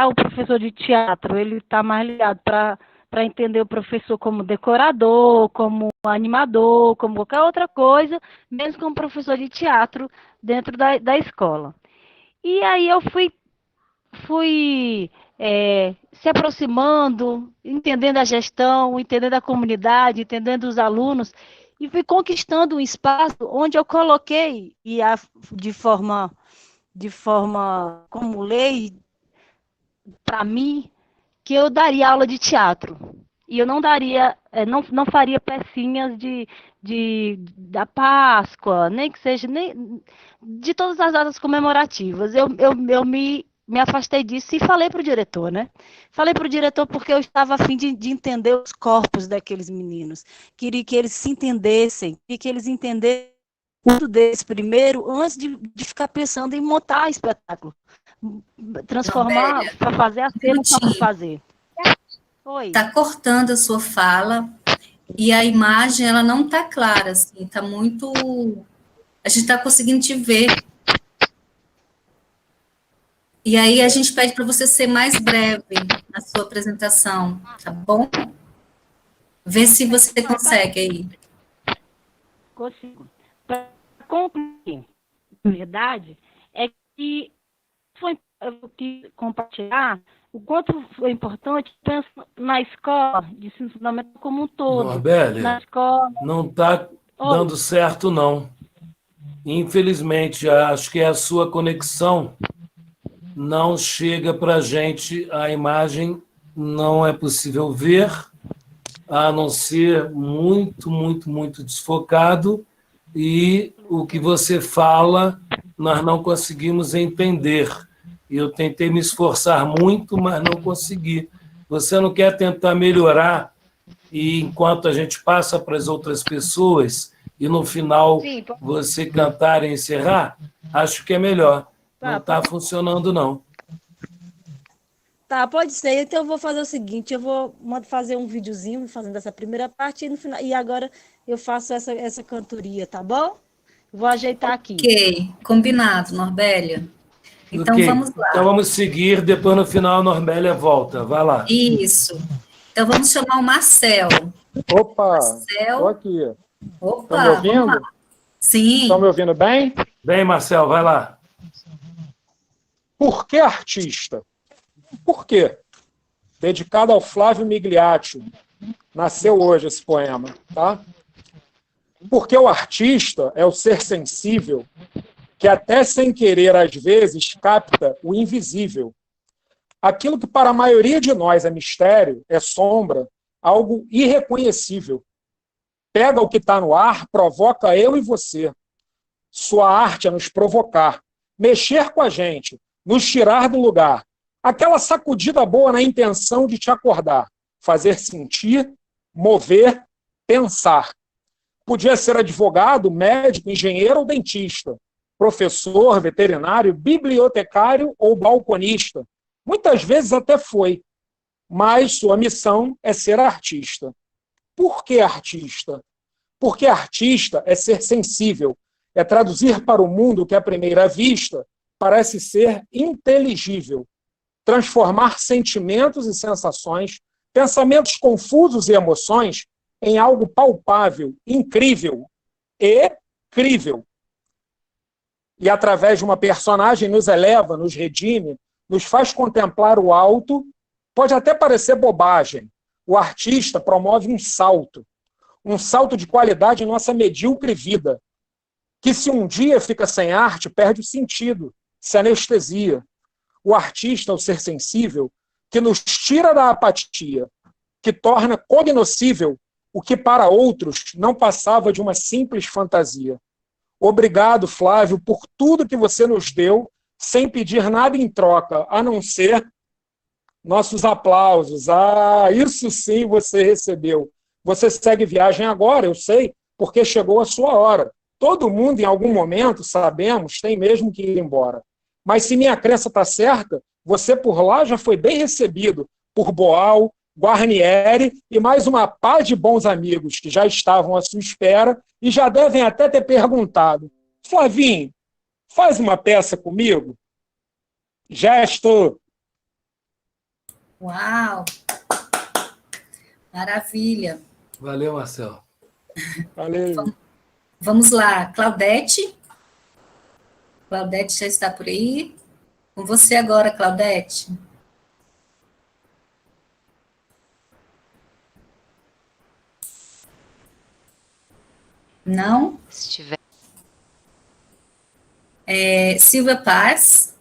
o professor de teatro, ele está mais ligado para entender o professor como decorador, como animador, como qualquer outra coisa, mesmo como professor de teatro dentro da escola. E aí eu fui se aproximando, entendendo a gestão, entendendo a comunidade, entendendo os alunos, e fui conquistando um espaço onde eu coloquei, de forma como lei, para mim, que eu daria aula de teatro. E eu não daria, não faria pecinhas da Páscoa, nem que seja, nem de todas as datas comemorativas. Eu me afastei disso e falei para o diretor, né? Falei para o diretor porque eu estava a fim de entender os corpos daqueles meninos. Queria que eles se entendessem, queria que eles entendessem tudo deles primeiro, antes de ficar pensando em montar espetáculo. Transformar, para fazer a cena para fazer. Oi. Está cortando a sua fala e a imagem ela não está clara, assim, está muito. A gente está conseguindo te ver. E aí a gente pede para você ser mais breve na sua apresentação, tá bom? Vê se você consegue aí. Consigo. Para concluir, na verdade, é que eu quis compartilhar o quanto foi importante pensar na escola de ensino fundamental como um todo. Norbélia, na escola. Não está dando certo, não. Infelizmente, acho que a sua conexão não chega para a gente, a imagem não é possível ver, a não ser muito, muito, muito desfocado, e o que você fala nós não conseguimos entender. Eu tentei me esforçar muito, mas não consegui. Você não quer tentar melhorar, e enquanto a gente passa para as outras pessoas, e no final Sim, você cantar e encerrar? Acho que é melhor. Não está funcionando, não. Tá, pode ser. Então eu vou fazer o seguinte, eu vou fazer um videozinho fazendo essa primeira parte, e no final, e agora eu faço essa cantoria, tá bom? Vou ajeitar aqui. Ok, combinado, Norbélia. Então, Ok. vamos lá. Então vamos seguir, depois no final a Norbélia volta. Vai lá. Isso. Então, vamos chamar o Marcel. Opa, Marcel. estou aqui. Opa, Estão me ouvindo? vamos lá. Sim. Estão me ouvindo bem? Bem, Marcel, vai lá. Por que artista? Por quê? Dedicado ao Flávio Migliaccio. Nasceu hoje esse poema, tá? Porque o artista é o ser sensível que até sem querer, às vezes, capta o invisível. Aquilo que para a maioria de nós é mistério, é sombra, algo irreconhecível. Pega o que está no ar, provoca eu e você. Sua arte é nos provocar, mexer com a gente, nos tirar do lugar. Aquela sacudida boa na intenção de te acordar, fazer sentir, mover, pensar. Podia ser advogado, médico, engenheiro ou dentista, professor, veterinário, bibliotecário ou balconista. Muitas vezes até foi, mas sua missão é ser artista. Por que artista? Porque artista é ser sensível, é traduzir para o mundo que à primeira vista parece ser inteligível, transformar sentimentos e sensações, pensamentos confusos e emoções em algo palpável, incrível e crível. E através de uma personagem nos eleva, nos redime, nos faz contemplar o alto. Pode até parecer bobagem. O artista promove um salto de qualidade em nossa medíocre vida, que se um dia fica sem arte, perde o sentido, se anestesia. O artista é o ser sensível que nos tira da apatia, que torna cognoscível o que para outros não passava de uma simples fantasia. Obrigado, Flávio, por tudo que você nos deu, sem pedir nada em troca, a não ser nossos aplausos. Ah, isso sim você recebeu. Você segue viagem agora, eu sei, porque chegou a sua hora. Todo mundo, em algum momento, sabemos, tem mesmo que ir embora. Mas se minha crença está certa, você por lá já foi bem recebido por Boal, Guarnieri e mais uma pá de bons amigos que já estavam à sua espera e já devem até ter perguntado: Flavinho, faz uma peça comigo? Gesto. Uau! Maravilha. Valeu, Marcelo. Valeu. Vamos lá, Claudete. Claudete já está por aí. Com você agora, Claudete. Não? Se tiver. Silvia Paz.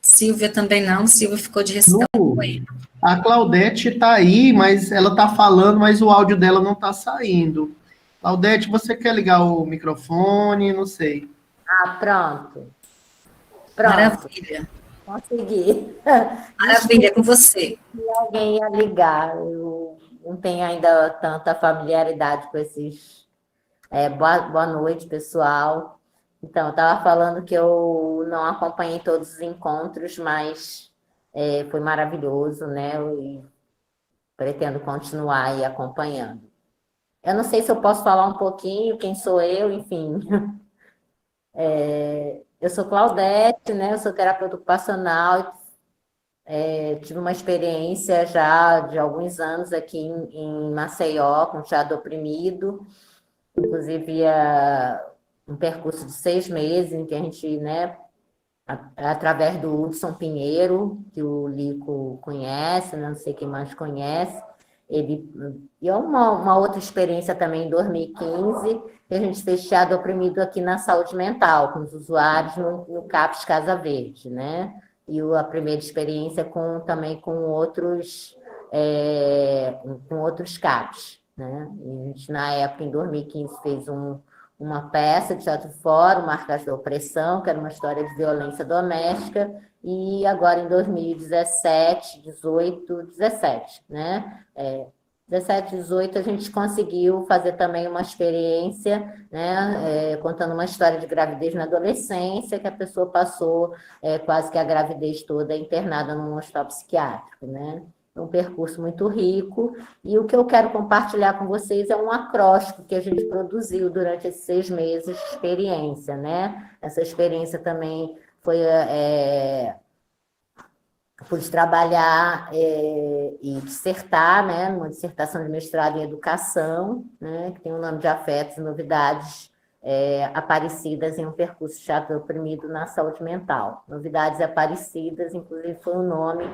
Silvia também não. Silvia ficou de recitar o poema. A Claudete está aí, mas ela está falando, mas o áudio dela não está saindo. Claudete, você quer ligar o microfone? Não sei. Pronto. Maravilha. Consegui. Maravilha, com você. Se alguém ia ligar, eu não tenho ainda tanta familiaridade com esses... boa noite, pessoal. Então, eu estava falando que eu não acompanhei todos os encontros, mas foi maravilhoso, né? E pretendo continuar aí acompanhando. Eu não sei se eu posso falar um pouquinho, quem sou eu, enfim. Eu sou Claudete, né? Eu sou terapeuta ocupacional. Tive uma experiência já de alguns anos aqui em Maceió, com teatro oprimido. Inclusive, um percurso de 6 meses, em que a gente, né, através do Hudson Pinheiro, que o Lico conhece, né, não sei quem mais conhece, e uma outra experiência também em 2015, que a gente fez teatro oprimido aqui na saúde mental, com os usuários no CAPS Casa Verde, né? E a primeira experiência também com outros CAPs, né? E a gente, na época, em 2015, fez uma peça de teatro fora, Marcas da Opressão, que era uma história de violência doméstica, e agora em 2017, 18, 17, né? 17, 18, a gente conseguiu fazer também uma experiência, né, contando uma história de gravidez na adolescência, que a pessoa passou quase que a gravidez toda internada num hospital psiquiátrico, né? Um percurso muito rico, e o que eu quero compartilhar com vocês é um acróstico que a gente produziu durante esses 6 meses de experiência, né? Essa experiência também foi... pude trabalhar e dissertar, né? Numa dissertação de mestrado em educação, né? Que tem o nome de Afetos e Novidades Aparecidas em um percurso de teatro oprimido na saúde mental. Novidades Aparecidas, inclusive, foi o nome...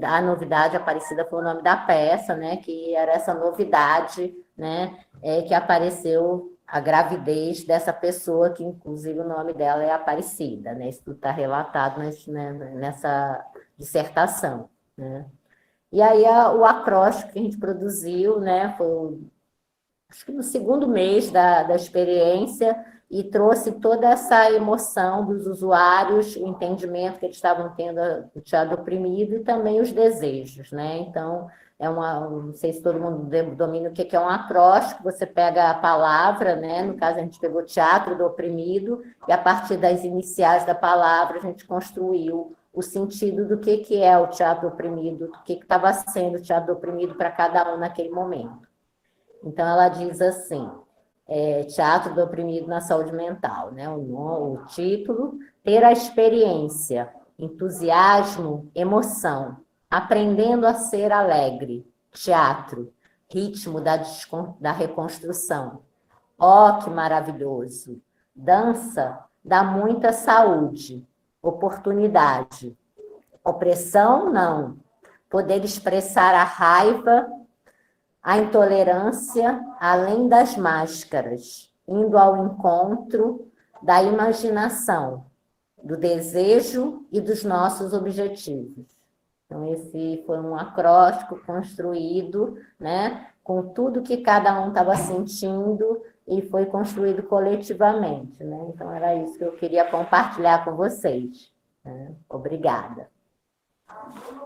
A novidade aparecida foi o nome da peça, né? Que era essa novidade, né? Que apareceu a gravidez dessa pessoa, que inclusive o nome dela é Aparecida, né? Isso está relatado nessa dissertação, né? E aí o acróstico que a gente produziu, né? Foi, acho que no 2º mês da experiência, e trouxe toda essa emoção dos usuários, o entendimento que eles estavam tendo do teatro oprimido e também os desejos, né? Então, não sei se todo mundo domina o que é um acróstico, você pega a palavra, né? No caso, a gente pegou teatro do oprimido, e a partir das iniciais da palavra, a gente construiu o sentido do que é o teatro oprimido, do que estava sendo o teatro oprimido para cada um naquele momento. Então, ela diz assim... Teatro do Oprimido na Saúde Mental, né? O título: ter a experiência, entusiasmo, emoção, aprendendo a ser alegre, teatro, ritmo da reconstrução. Oh, que maravilhoso! Dança dá muita saúde, oportunidade. Opressão, não. Poder expressar a raiva, a intolerância, além das máscaras, indo ao encontro da imaginação, do desejo e dos nossos objetivos. Então, esse foi um acróstico construído, né, com tudo que cada um estava sentindo, e foi construído coletivamente, né? Então, era isso que eu queria compartilhar com vocês, né? Obrigada.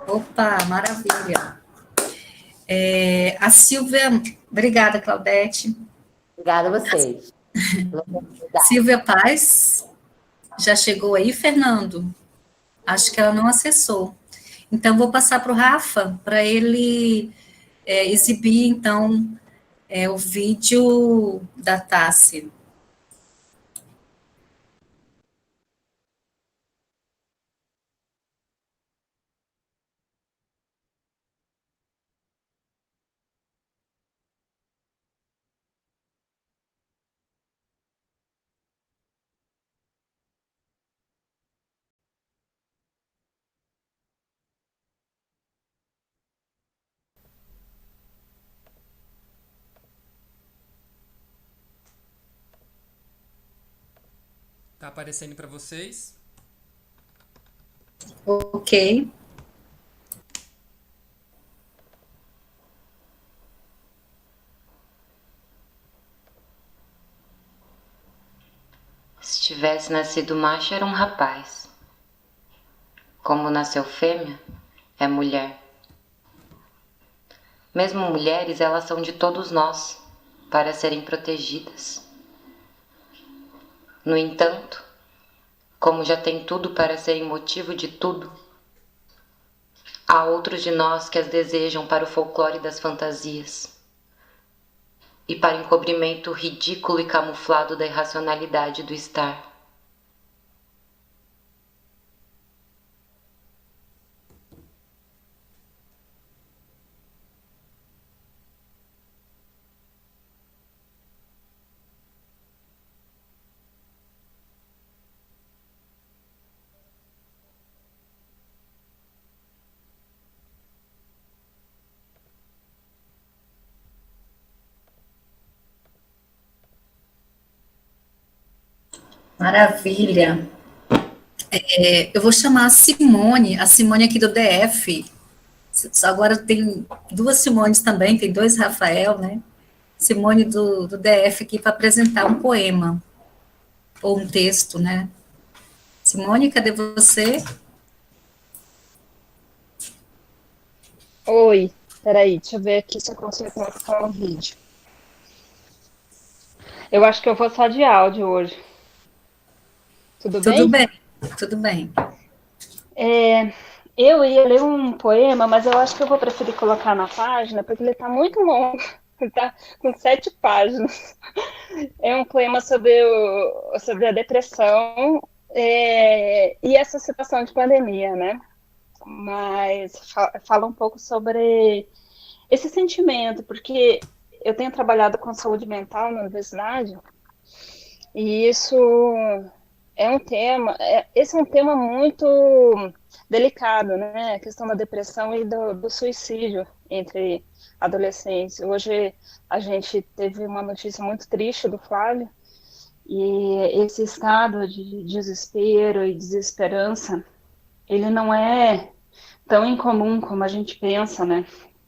Opa, maravilha. A Silvia... Obrigada, Claudete. Obrigada a vocês. Silvia Paz, já chegou aí, Fernando? Acho que ela não acessou. Então, vou passar para o Rafa, para ele exibir, então, o vídeo da Tássia. Tá aparecendo para vocês? Ok. Se tivesse nascido macho, era um rapaz. Como nasceu fêmea, é mulher. Mesmo mulheres, elas são de todos nós, para serem protegidas. No entanto, como já tem tudo para serem motivo de tudo, há outros de nós que as desejam para o folclore das fantasias e para o encobrimento ridículo e camuflado da irracionalidade do estar. Maravilha. Eu vou chamar a Simone aqui do DF. Agora tem duas Simones também, tem dois Rafael, né? Simone do DF aqui para apresentar um poema, ou um texto, né? Simone, cadê você? Oi, peraí, deixa eu ver aqui se eu consigo colocar o vídeo. Eu acho que eu vou só de áudio hoje. Tudo bem? Tudo bem, tudo bem. Eu ia ler um poema, mas eu acho que eu vou preferir colocar na página, porque ele está muito longo. Ele está com 7 páginas. É um poema sobre a depressão e essa situação de pandemia, né? Mas fala um pouco sobre esse sentimento, porque eu tenho trabalhado com saúde mental na universidade, e isso é um tema, esse é um tema muito delicado, né? A questão da depressão e do suicídio entre adolescentes. Hoje a gente teve uma notícia muito triste do Flávio, e esse estado de desespero e desesperança, ele não é tão incomum como a gente pensa, né?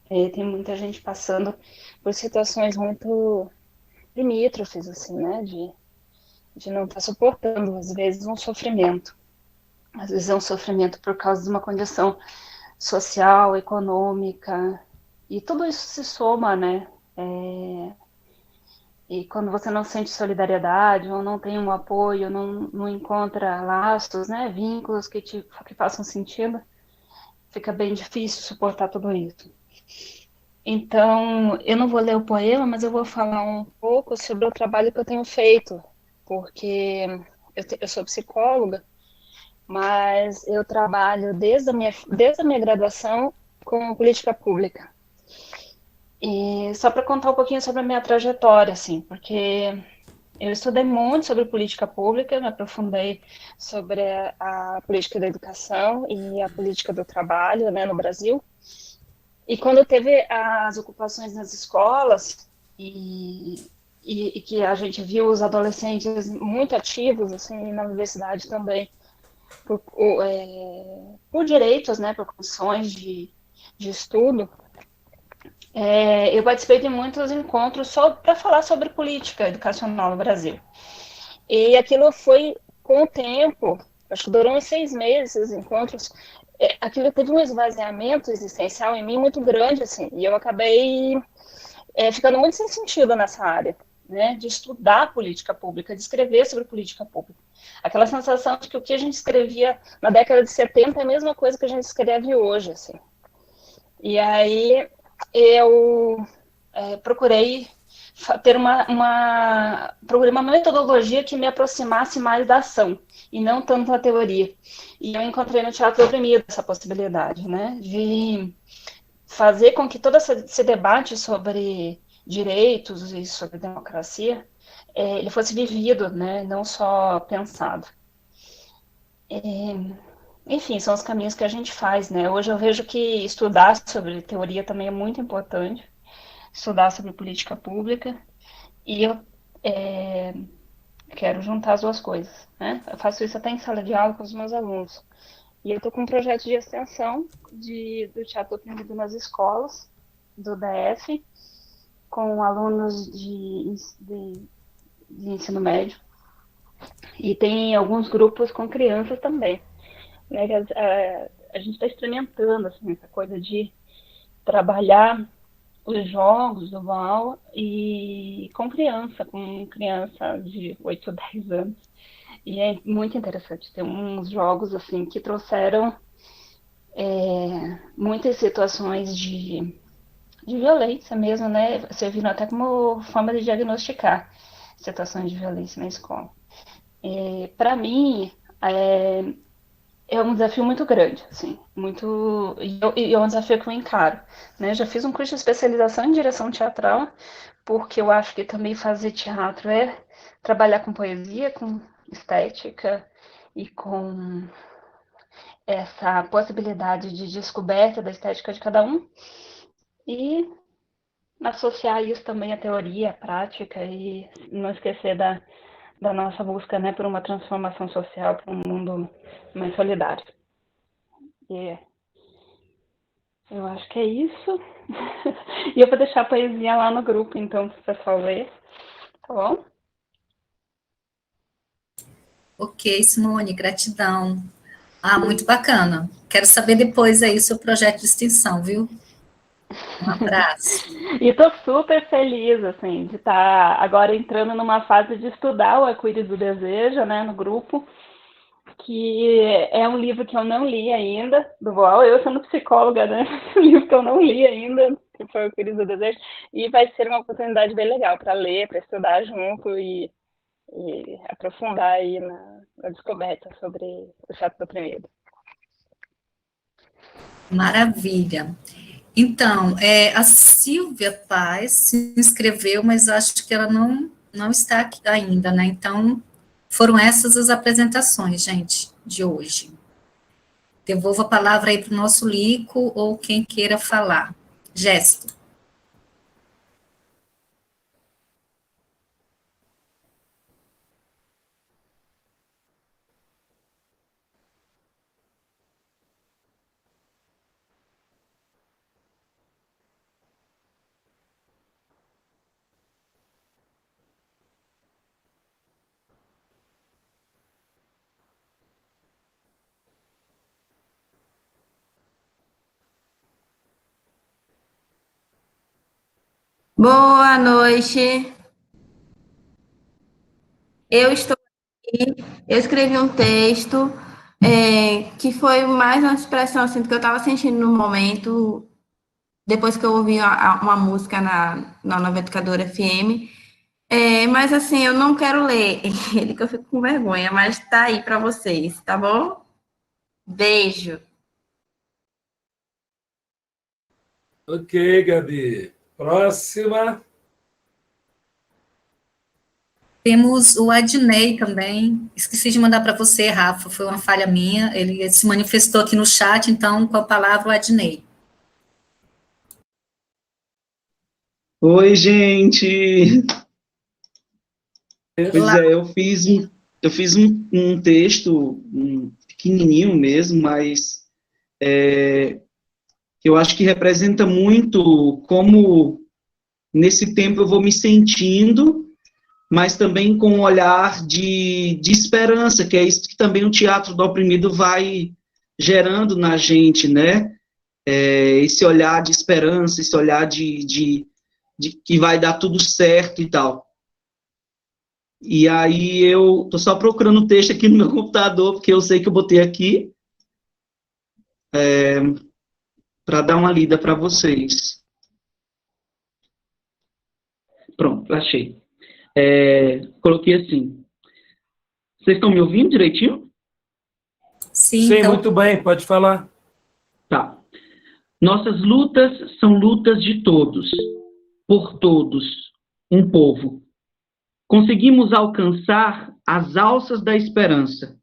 Tem muita gente passando por situações muito limítrofes, assim, né? De não estar suportando, às vezes, um sofrimento. Às vezes é um sofrimento por causa de uma condição social, econômica, e tudo isso se soma, né? E quando você não sente solidariedade, ou não tem um apoio, não encontra laços, né? Vínculos que façam sentido, fica bem difícil suportar tudo isso. Então, eu não vou ler o poema, mas eu vou falar um pouco sobre o trabalho que eu tenho feito, porque eu sou psicóloga, mas eu trabalho desde a minha graduação com política pública. E só para contar um pouquinho sobre a minha trajetória, assim, porque eu estudei muito sobre política pública, me aprofundei sobre a política da educação e a política do trabalho, né, no Brasil. E quando teve as ocupações nas escolas e que a gente viu os adolescentes muito ativos, assim, na universidade também, por direitos, né, por condições de estudo, eu participei de muitos encontros só para falar sobre política educacional no Brasil. E aquilo foi, com o tempo, acho que durou uns 6 meses, esses encontros, aquilo teve um esvaziamento existencial em mim muito grande, assim, e eu acabei ficando muito sem sentido nessa área. né, de estudar política pública, de escrever sobre política pública. Aquela sensação de que o que a gente escrevia na década de 70 é a mesma coisa que a gente escreve hoje, assim. E aí eu procurei ter procurei uma metodologia que me aproximasse mais da ação, e não tanto da teoria. E eu encontrei no Teatro Oprimido essa possibilidade, né, de fazer com que todo esse debate sobre direitos e sobre democracia, ele fosse vivido, né, não só pensado. Enfim, são os caminhos que a gente faz, né? Hoje eu vejo que estudar sobre teoria também é muito importante, estudar sobre política pública, e eu quero juntar as duas coisas, né? Eu faço isso até em sala de aula com os meus alunos. E eu estou com um projeto de extensão do Teatro Oprimido nas escolas, do DF, com alunos de ensino médio, e tem alguns grupos com crianças também. Né? A gente está experimentando assim, essa coisa de trabalhar os jogos do VAL e com criança de 8 ou 10 anos. E é muito interessante. Tem uns jogos assim que trouxeram muitas situações de violência mesmo, né? Servindo até como forma de diagnosticar situações de violência na escola. Para mim, é um desafio muito grande, assim, e é um desafio que eu encaro, né? Já fiz um curso de especialização em direção teatral, porque eu acho que também fazer teatro é trabalhar com poesia, com estética e com essa possibilidade de descoberta da estética de cada um, e associar isso também à teoria, à prática, e não esquecer da nossa busca, né, por uma transformação social, por um mundo mais solidário. E eu acho que é isso. E eu vou deixar a poesia lá no grupo, então, para o pessoal ler. Tá bom? Ok, Simone, gratidão. Muito bacana. Quero saber depois aí o seu projeto de extensão, viu? Um abraço. E estou super feliz, assim, de estar agora entrando numa fase de estudar o Arco-Íris do Desejo, né, no grupo, que é um livro que eu não li ainda, do Boal, eu sendo psicóloga, né, um livro que eu não li ainda, que foi o Arco-Íris do Desejo, e vai ser uma oportunidade bem legal para ler, para estudar junto e aprofundar aí na descoberta sobre o Teatro Oprimido. Maravilha. Então, a Silvia Paz se inscreveu, mas acho que ela não está aqui ainda, né? Então, foram essas as apresentações, gente, de hoje. Devolvo a palavra aí para o nosso Lico ou quem queira falar. Gesto. Boa noite. Eu estou aqui, eu escrevi um texto que foi mais uma expressão assim, do que eu estava sentindo no momento, depois que eu ouvi uma música na Nova Educadora FM. Mas assim, eu não quero ler ele, que eu fico com vergonha, mas está aí para vocês, tá bom? Beijo. Ok, Gabi. Próxima. Temos o Adnei também. Esqueci de mandar para você, Rafa, foi uma falha minha. Ele se manifestou aqui no chat, então, com a palavra, o Adnei. Oi, gente! Pois é, eu fiz um texto pequenininho mesmo, mas eu acho que representa muito como, nesse tempo, eu vou me sentindo, mas também com um olhar de esperança, que é isso que também o Teatro do Oprimido vai gerando na gente, né? Esse olhar de esperança, esse olhar de que vai dar tudo certo e tal. E aí eu tô só procurando o texto aqui no meu computador, porque eu sei que eu botei aqui, para dar uma lida para vocês. Pronto, achei. Coloquei assim. Vocês estão me ouvindo direitinho? Sim, então... muito bem, pode falar. Tá. Nossas lutas são lutas de todos, por todos, um povo. Conseguimos alcançar as alças da esperança.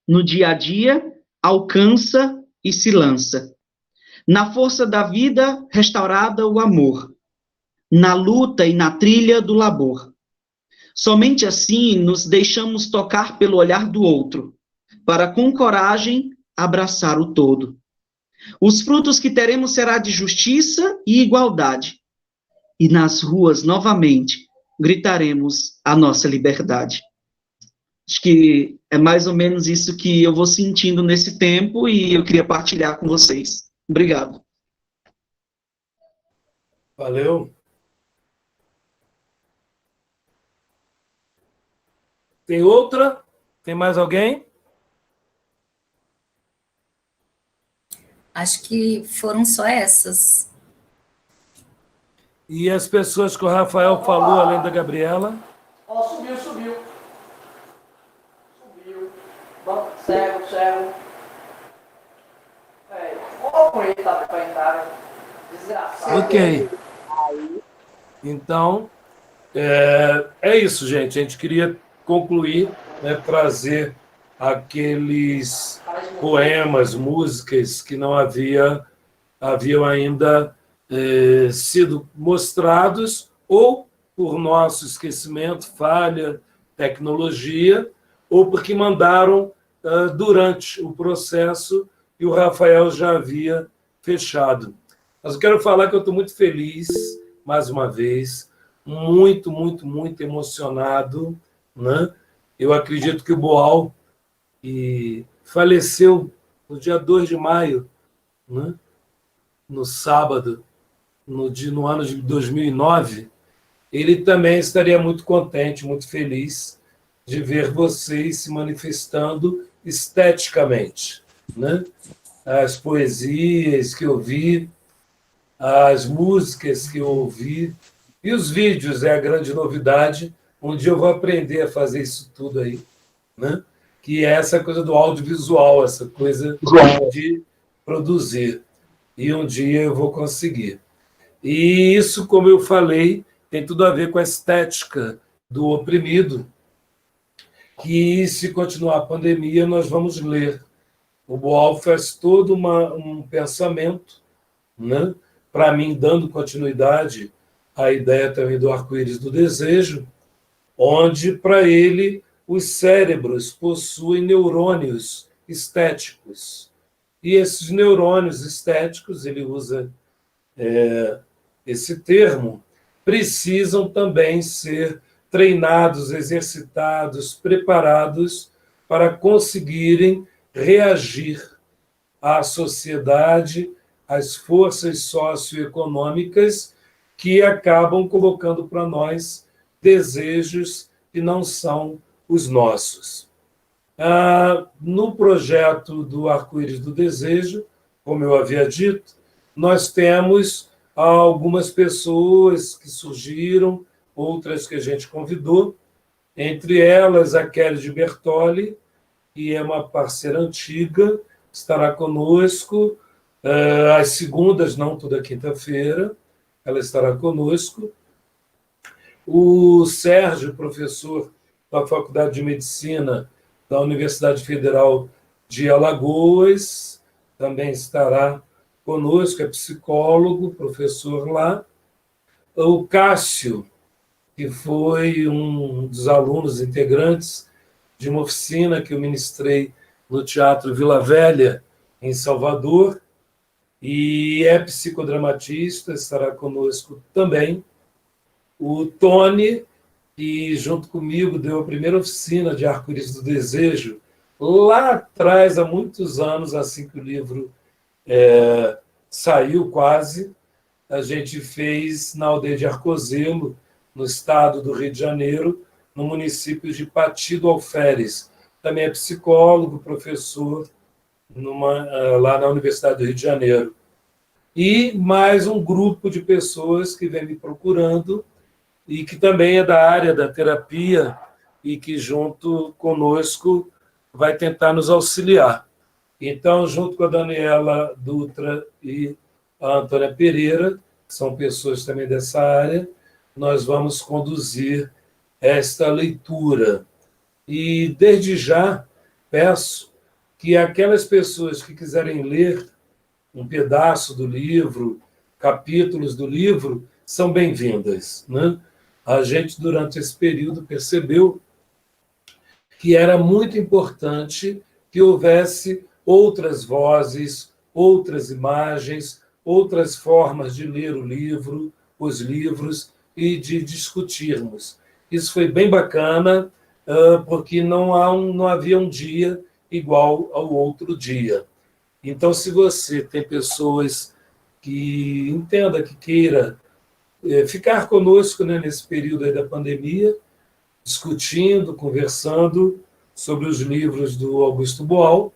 No dia a dia, alcança e se lança. Na força da vida, restaurada o amor. Na luta e na trilha do labor. Somente assim nos deixamos tocar pelo olhar do outro, para com coragem abraçar o todo. Os frutos que teremos será de justiça e igualdade. E nas ruas, novamente, gritaremos a nossa liberdade. Acho que é mais ou menos isso que eu vou sentindo nesse tempo e eu queria partilhar com vocês. Obrigado. Valeu. Tem outra? Tem mais alguém? Acho que foram só essas. E as pessoas que o Rafael falou, além da Gabriela? Subiu. Subiu. Cego. Como ele tá para entrar? Desgraçado. Ok. Então, é isso, gente. A gente queria concluir, né, trazer aqueles poemas, músicas que não haviam ainda sido mostrados, ou por nosso esquecimento, falha, tecnologia, ou porque mandaram durante o processo e o Rafael já havia fechado. Mas eu quero falar que eu estou muito feliz, mais uma vez, muito, muito, muito emocionado, né? Eu acredito que o Boal faleceu no dia 2 de maio, né? No sábado, no ano de 2009, ele também estaria muito contente, muito feliz de ver vocês se manifestando esteticamente, né? As poesias que eu vi, as músicas que eu ouvi, e os vídeos é a grande novidade. Um dia eu vou aprender a fazer isso tudo aí, né? Que é essa coisa do audiovisual, essa coisa de produzir. E um dia eu vou conseguir. E isso, como eu falei, tem tudo a ver com a estética do oprimido, que, se continuar a pandemia, nós vamos ler. O Boal faz todo um pensamento, né? Para mim, dando continuidade à ideia também do arco-íris do desejo, onde, para ele, os cérebros possuem neurônios estéticos. E esses neurônios estéticos, ele usa esse termo, precisam também ser treinados, exercitados, preparados para conseguirem reagir à sociedade, às forças socioeconômicas que acabam colocando para nós desejos que não são os nossos. No projeto do Arco-Íris do Desejo, como eu havia dito, nós temos algumas pessoas que surgiram, outras que a gente convidou, entre elas a Kelly de Bertoli, que é uma parceira antiga, estará conosco às segundas, não toda quinta-feira, ela estará conosco. O Sérgio, professor da Faculdade de Medicina da Universidade Federal de Alagoas, também estará conosco, é psicólogo, professor lá. O Cássio, que foi um dos alunos integrantes de uma oficina que eu ministrei no Teatro Vila Velha, em Salvador, e é psicodramatista, estará conosco também. O Tony, que junto comigo deu a primeira oficina de Arco-Íris do Desejo, lá atrás, há muitos anos, assim que o livro saiu quase, a gente fez na aldeia de Arcozelo, no estado do Rio de Janeiro, no município de Pati do Alferes. Também é psicólogo, professor lá na Universidade do Rio de Janeiro. E mais um grupo de pessoas que vem me procurando e que também é da área da terapia e que, junto conosco, vai tentar nos auxiliar. Então, junto com a Daniela Dutra e a Antônia Pereira, que são pessoas também dessa área, nós vamos conduzir esta leitura. E, desde já, peço que aquelas pessoas que quiserem ler um pedaço do livro, capítulos do livro, são bem-vindas, né? A gente, durante esse período, percebeu que era muito importante que houvesse outras vozes, outras imagens, outras formas de ler o livro, os livros, e de discutirmos. Isso foi bem bacana, porque não havia um dia igual ao outro dia. Então, se você tem pessoas que entenda, que queira ficar conosco, né, nesse período aí da pandemia, discutindo, conversando sobre os livros do Augusto Boal,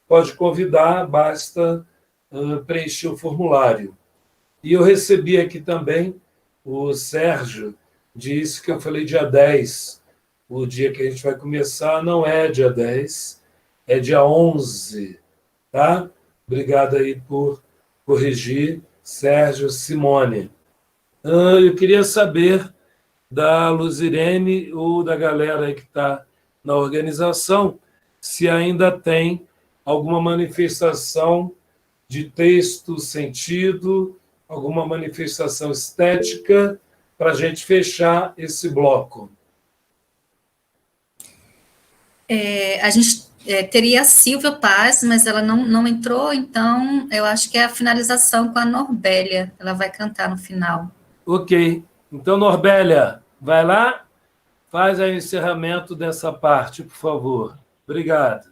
pode convidar, basta preencher o formulário. E eu recebi aqui também, o Sérgio disse que eu falei dia 10, o dia que a gente vai começar, não é dia 10, é dia 11, tá? Obrigado aí por corrigir, Sérgio Simone. Eu queria saber da Luzirene ou da galera aí que está na organização, se ainda tem alguma manifestação de texto, sentido, alguma manifestação estética, para a gente fechar esse bloco. A gente teria a Silvia Paz, mas ela não entrou, então eu acho que é a finalização com a Norbélia. Ela vai cantar no final. Ok. Então, Norbélia, vai lá, faz aí o encerramento dessa parte, por favor. Obrigado.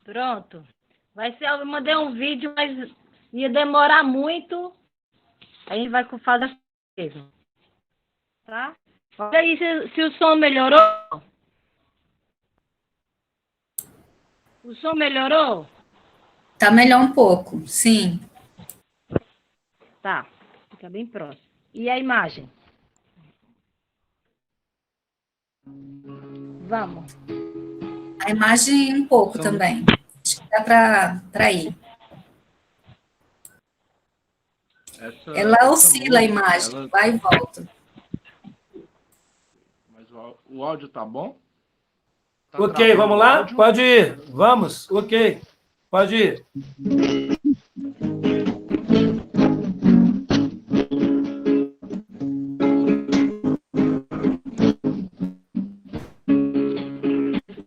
Pronto. Eu mandei um vídeo, mas ia demorar muito. A gente vai fazer assim mesmo. Tá? Olha aí se o som melhorou. O som melhorou? Tá melhor um pouco, sim. Tá, fica bem próximo. E a imagem? Vamos. A imagem um pouco também. Acho que dá para ir. Ela oscila a imagem, vai e volta. Mas o áudio tá bom? Ok, vamos lá? Pode ir. Vamos, ok. Pode ir.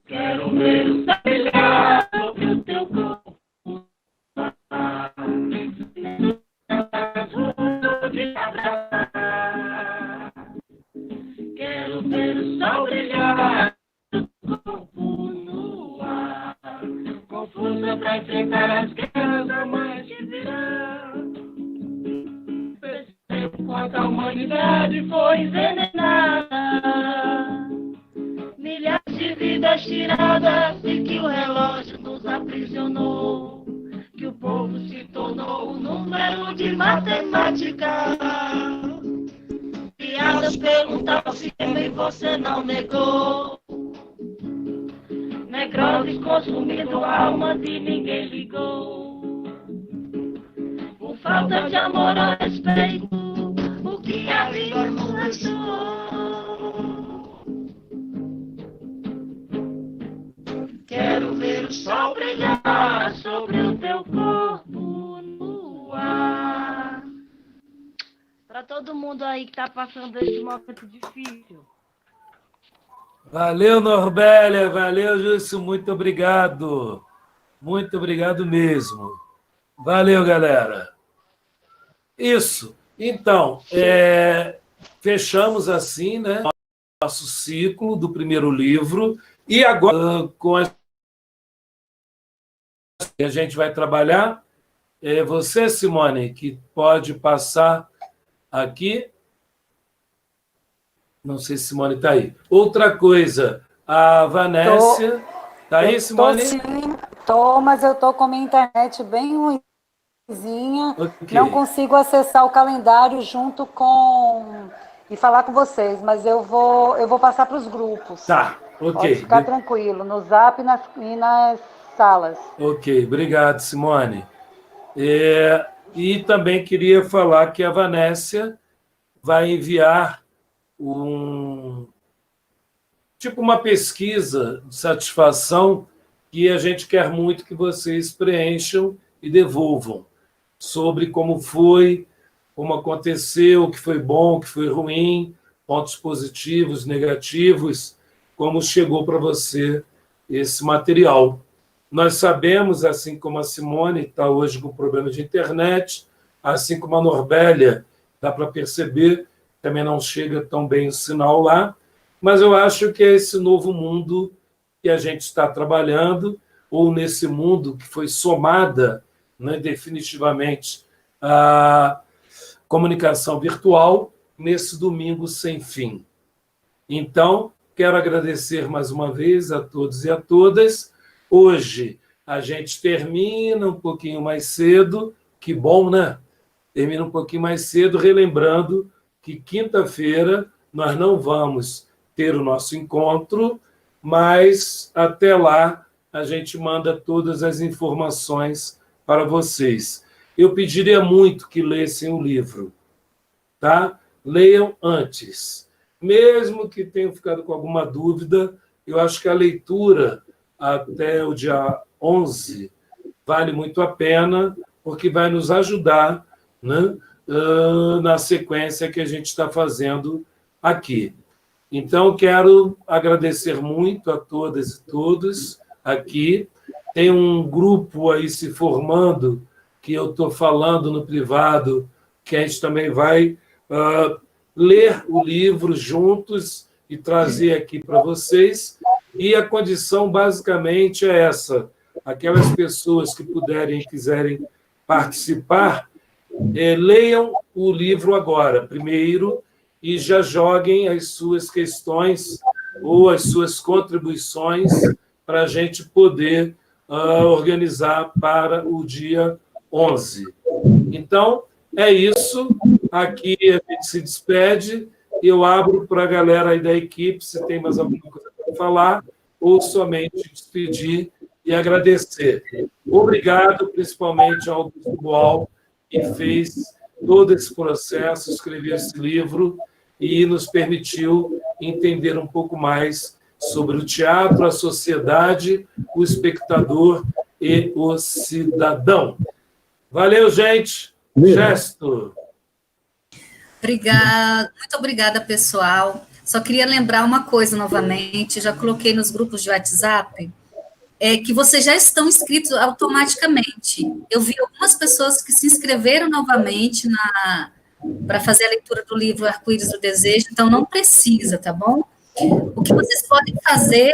Quero ver o céu brilhar sobre o teu corpo. Quero ver o sol brilhar no corpo no ar, com força pra enfrentar as guerras amanhã que virão. Percebo quanto a humanidade foi envenenada, milhares de vidas tiradas e que o relógio nos aprisionou, que o povo se tornou um número de matemática. Piadas perguntavam se também você não negou. Necrose consumindo a alma de ninguém ligou. Por falta de amor ou respeito, o que a vida nos restou. Quero ver o sol brilhar sobre o teu corpo no ar. Para todo mundo aí que está passando esse momento difícil. Valeu, Norbélia. Valeu, Júcio. Muito obrigado. Muito obrigado mesmo. Valeu, galera. Isso. Então, fechamos assim, né, nosso ciclo do primeiro livro. E agora, com a gente vai trabalhar, você, Simone, que pode passar aqui. Não sei se Simone está aí. Outra coisa, a Vanécia... Está aí, Simone? Estou, mas eu estou com a minha internet bem ruimzinha. Okay. Não consigo acessar o calendário junto com... e falar com vocês, mas eu vou passar para os grupos. Tá, ok. Pode ficar tranquilo, no Zap e nas salas. Ok, obrigado, Simone. E também queria falar que a Vanécia vai enviar uma pesquisa de satisfação que a gente quer muito que vocês preencham e devolvam sobre como foi, como aconteceu, o que foi bom, o que foi ruim, pontos positivos, negativos, como chegou para você esse material. Nós sabemos, assim como a Simone está hoje com problema de internet, assim como a Norbélia, dá para perceber, também não chega tão bem o sinal lá, mas eu acho que é esse novo mundo que a gente está trabalhando, ou nesse mundo que foi somada, né, definitivamente, a comunicação virtual, nesse domingo sem fim. Então, quero agradecer mais uma vez a todos e a todas. Hoje, a gente termina um pouquinho mais cedo, que bom, né? Termina um pouquinho mais cedo, relembrando que quinta-feira nós não vamos ter o nosso encontro, mas até lá a gente manda todas as informações para vocês. Eu pediria muito que lessem o livro, tá? Leiam antes. Mesmo que tenham ficado com alguma dúvida, eu acho que a leitura até o dia 11 vale muito a pena, porque vai nos ajudar, né, na sequência que a gente está fazendo aqui. Então, quero agradecer muito a todas e todos aqui. Tem um grupo aí se formando, que eu estou falando no privado, que a gente também vai ler o livro juntos e trazer aqui para vocês. E a condição, basicamente, é essa. Aquelas pessoas que puderem e quiserem participar, leiam o livro agora, primeiro, e já joguem as suas questões ou as suas contribuições para a gente poder organizar para o dia 11. Então, é isso. Aqui a gente se despede. Eu abro para a galera aí da equipe, se tem mais alguma coisa para falar, ou somente despedir e agradecer. Obrigado, principalmente ao Augusto Boal, que fez todo esse processo, escreveu esse livro e nos permitiu entender um pouco mais sobre o teatro, a sociedade, o espectador e o cidadão. Valeu, gente. Gesto. Obrigada, muito obrigada, pessoal. Só queria lembrar uma coisa novamente, já coloquei nos grupos de WhatsApp, que vocês já estão inscritos automaticamente. Eu vi algumas pessoas que se inscreveram novamente para fazer a leitura do livro Arco-Íris do Desejo, então não precisa, tá bom? O que vocês podem fazer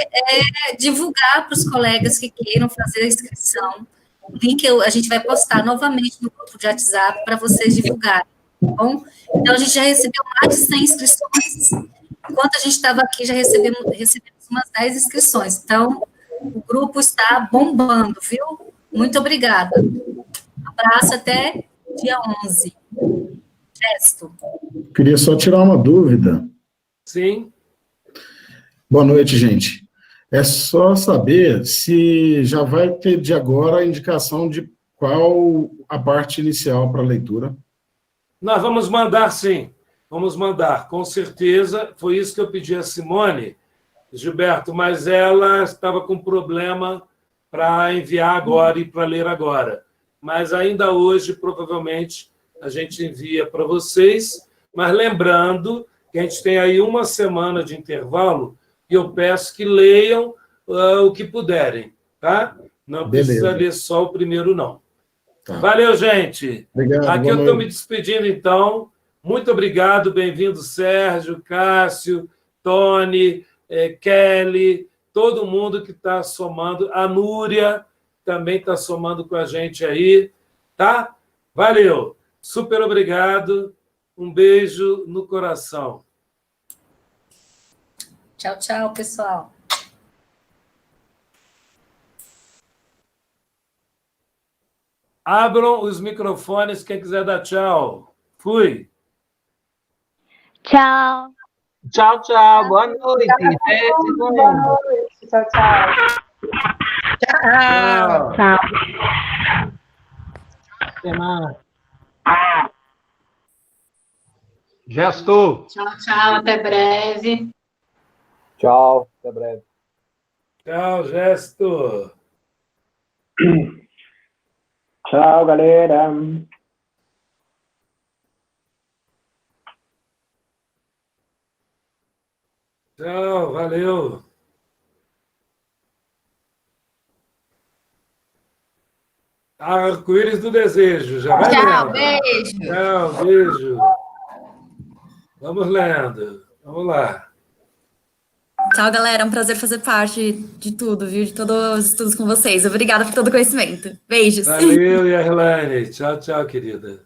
é divulgar para os colegas que queiram fazer a inscrição. O link a gente vai postar novamente no grupo de WhatsApp para vocês divulgarem, tá bom? Então, a gente já recebeu mais de 100 inscrições. Enquanto a gente estava aqui, já recebemos umas 10 inscrições. Então, o grupo está bombando, viu? Muito obrigada. Um abraço até dia 11. Gesto. Queria só tirar uma dúvida. Sim. Boa noite, gente. É só saber se já vai ter de agora a indicação de qual a parte inicial para a leitura. Nós vamos mandar, sim. Vamos mandar, com certeza. Foi isso que eu pedi a Simone, Gilberto, mas ela estava com problema para enviar agora e para ler agora. Mas ainda hoje, provavelmente, a gente envia para vocês. Mas lembrando que a gente tem aí uma semana de intervalo e eu peço que leiam o que puderem, tá? Não precisa ler só o primeiro, não. Tá. Valeu, gente. Obrigado. Aqui eu estou me despedindo, então. Muito obrigado, bem-vindo, Sérgio, Cássio, Tony, Kelly, todo mundo que está somando. A Núria também está somando com a gente aí, tá? Valeu. Super obrigado. Um beijo no coração. Tchau, tchau, pessoal. Abram os microfones, quem quiser dar tchau. Fui. Tchau. Tchau, tchau. Boa noite. Boa noite. Tchau, tchau. Tchau. Tchau. Até mais. Gesto. Tchau, tchau. Até breve. Tchau. Até breve. Tchau, Gesto. Tchau, galera. Tchau, valeu. Arco-íris do desejo. Já vai Tchau, lendo. beijo. Tchau, beijo. Vamos lendo. Vamos lá. Tchau, galera. É um prazer fazer parte de tudo, viu? De todos os estudos com vocês. Obrigada por todo o conhecimento. Beijos. Valeu, Yarlane. Tchau, tchau, querida.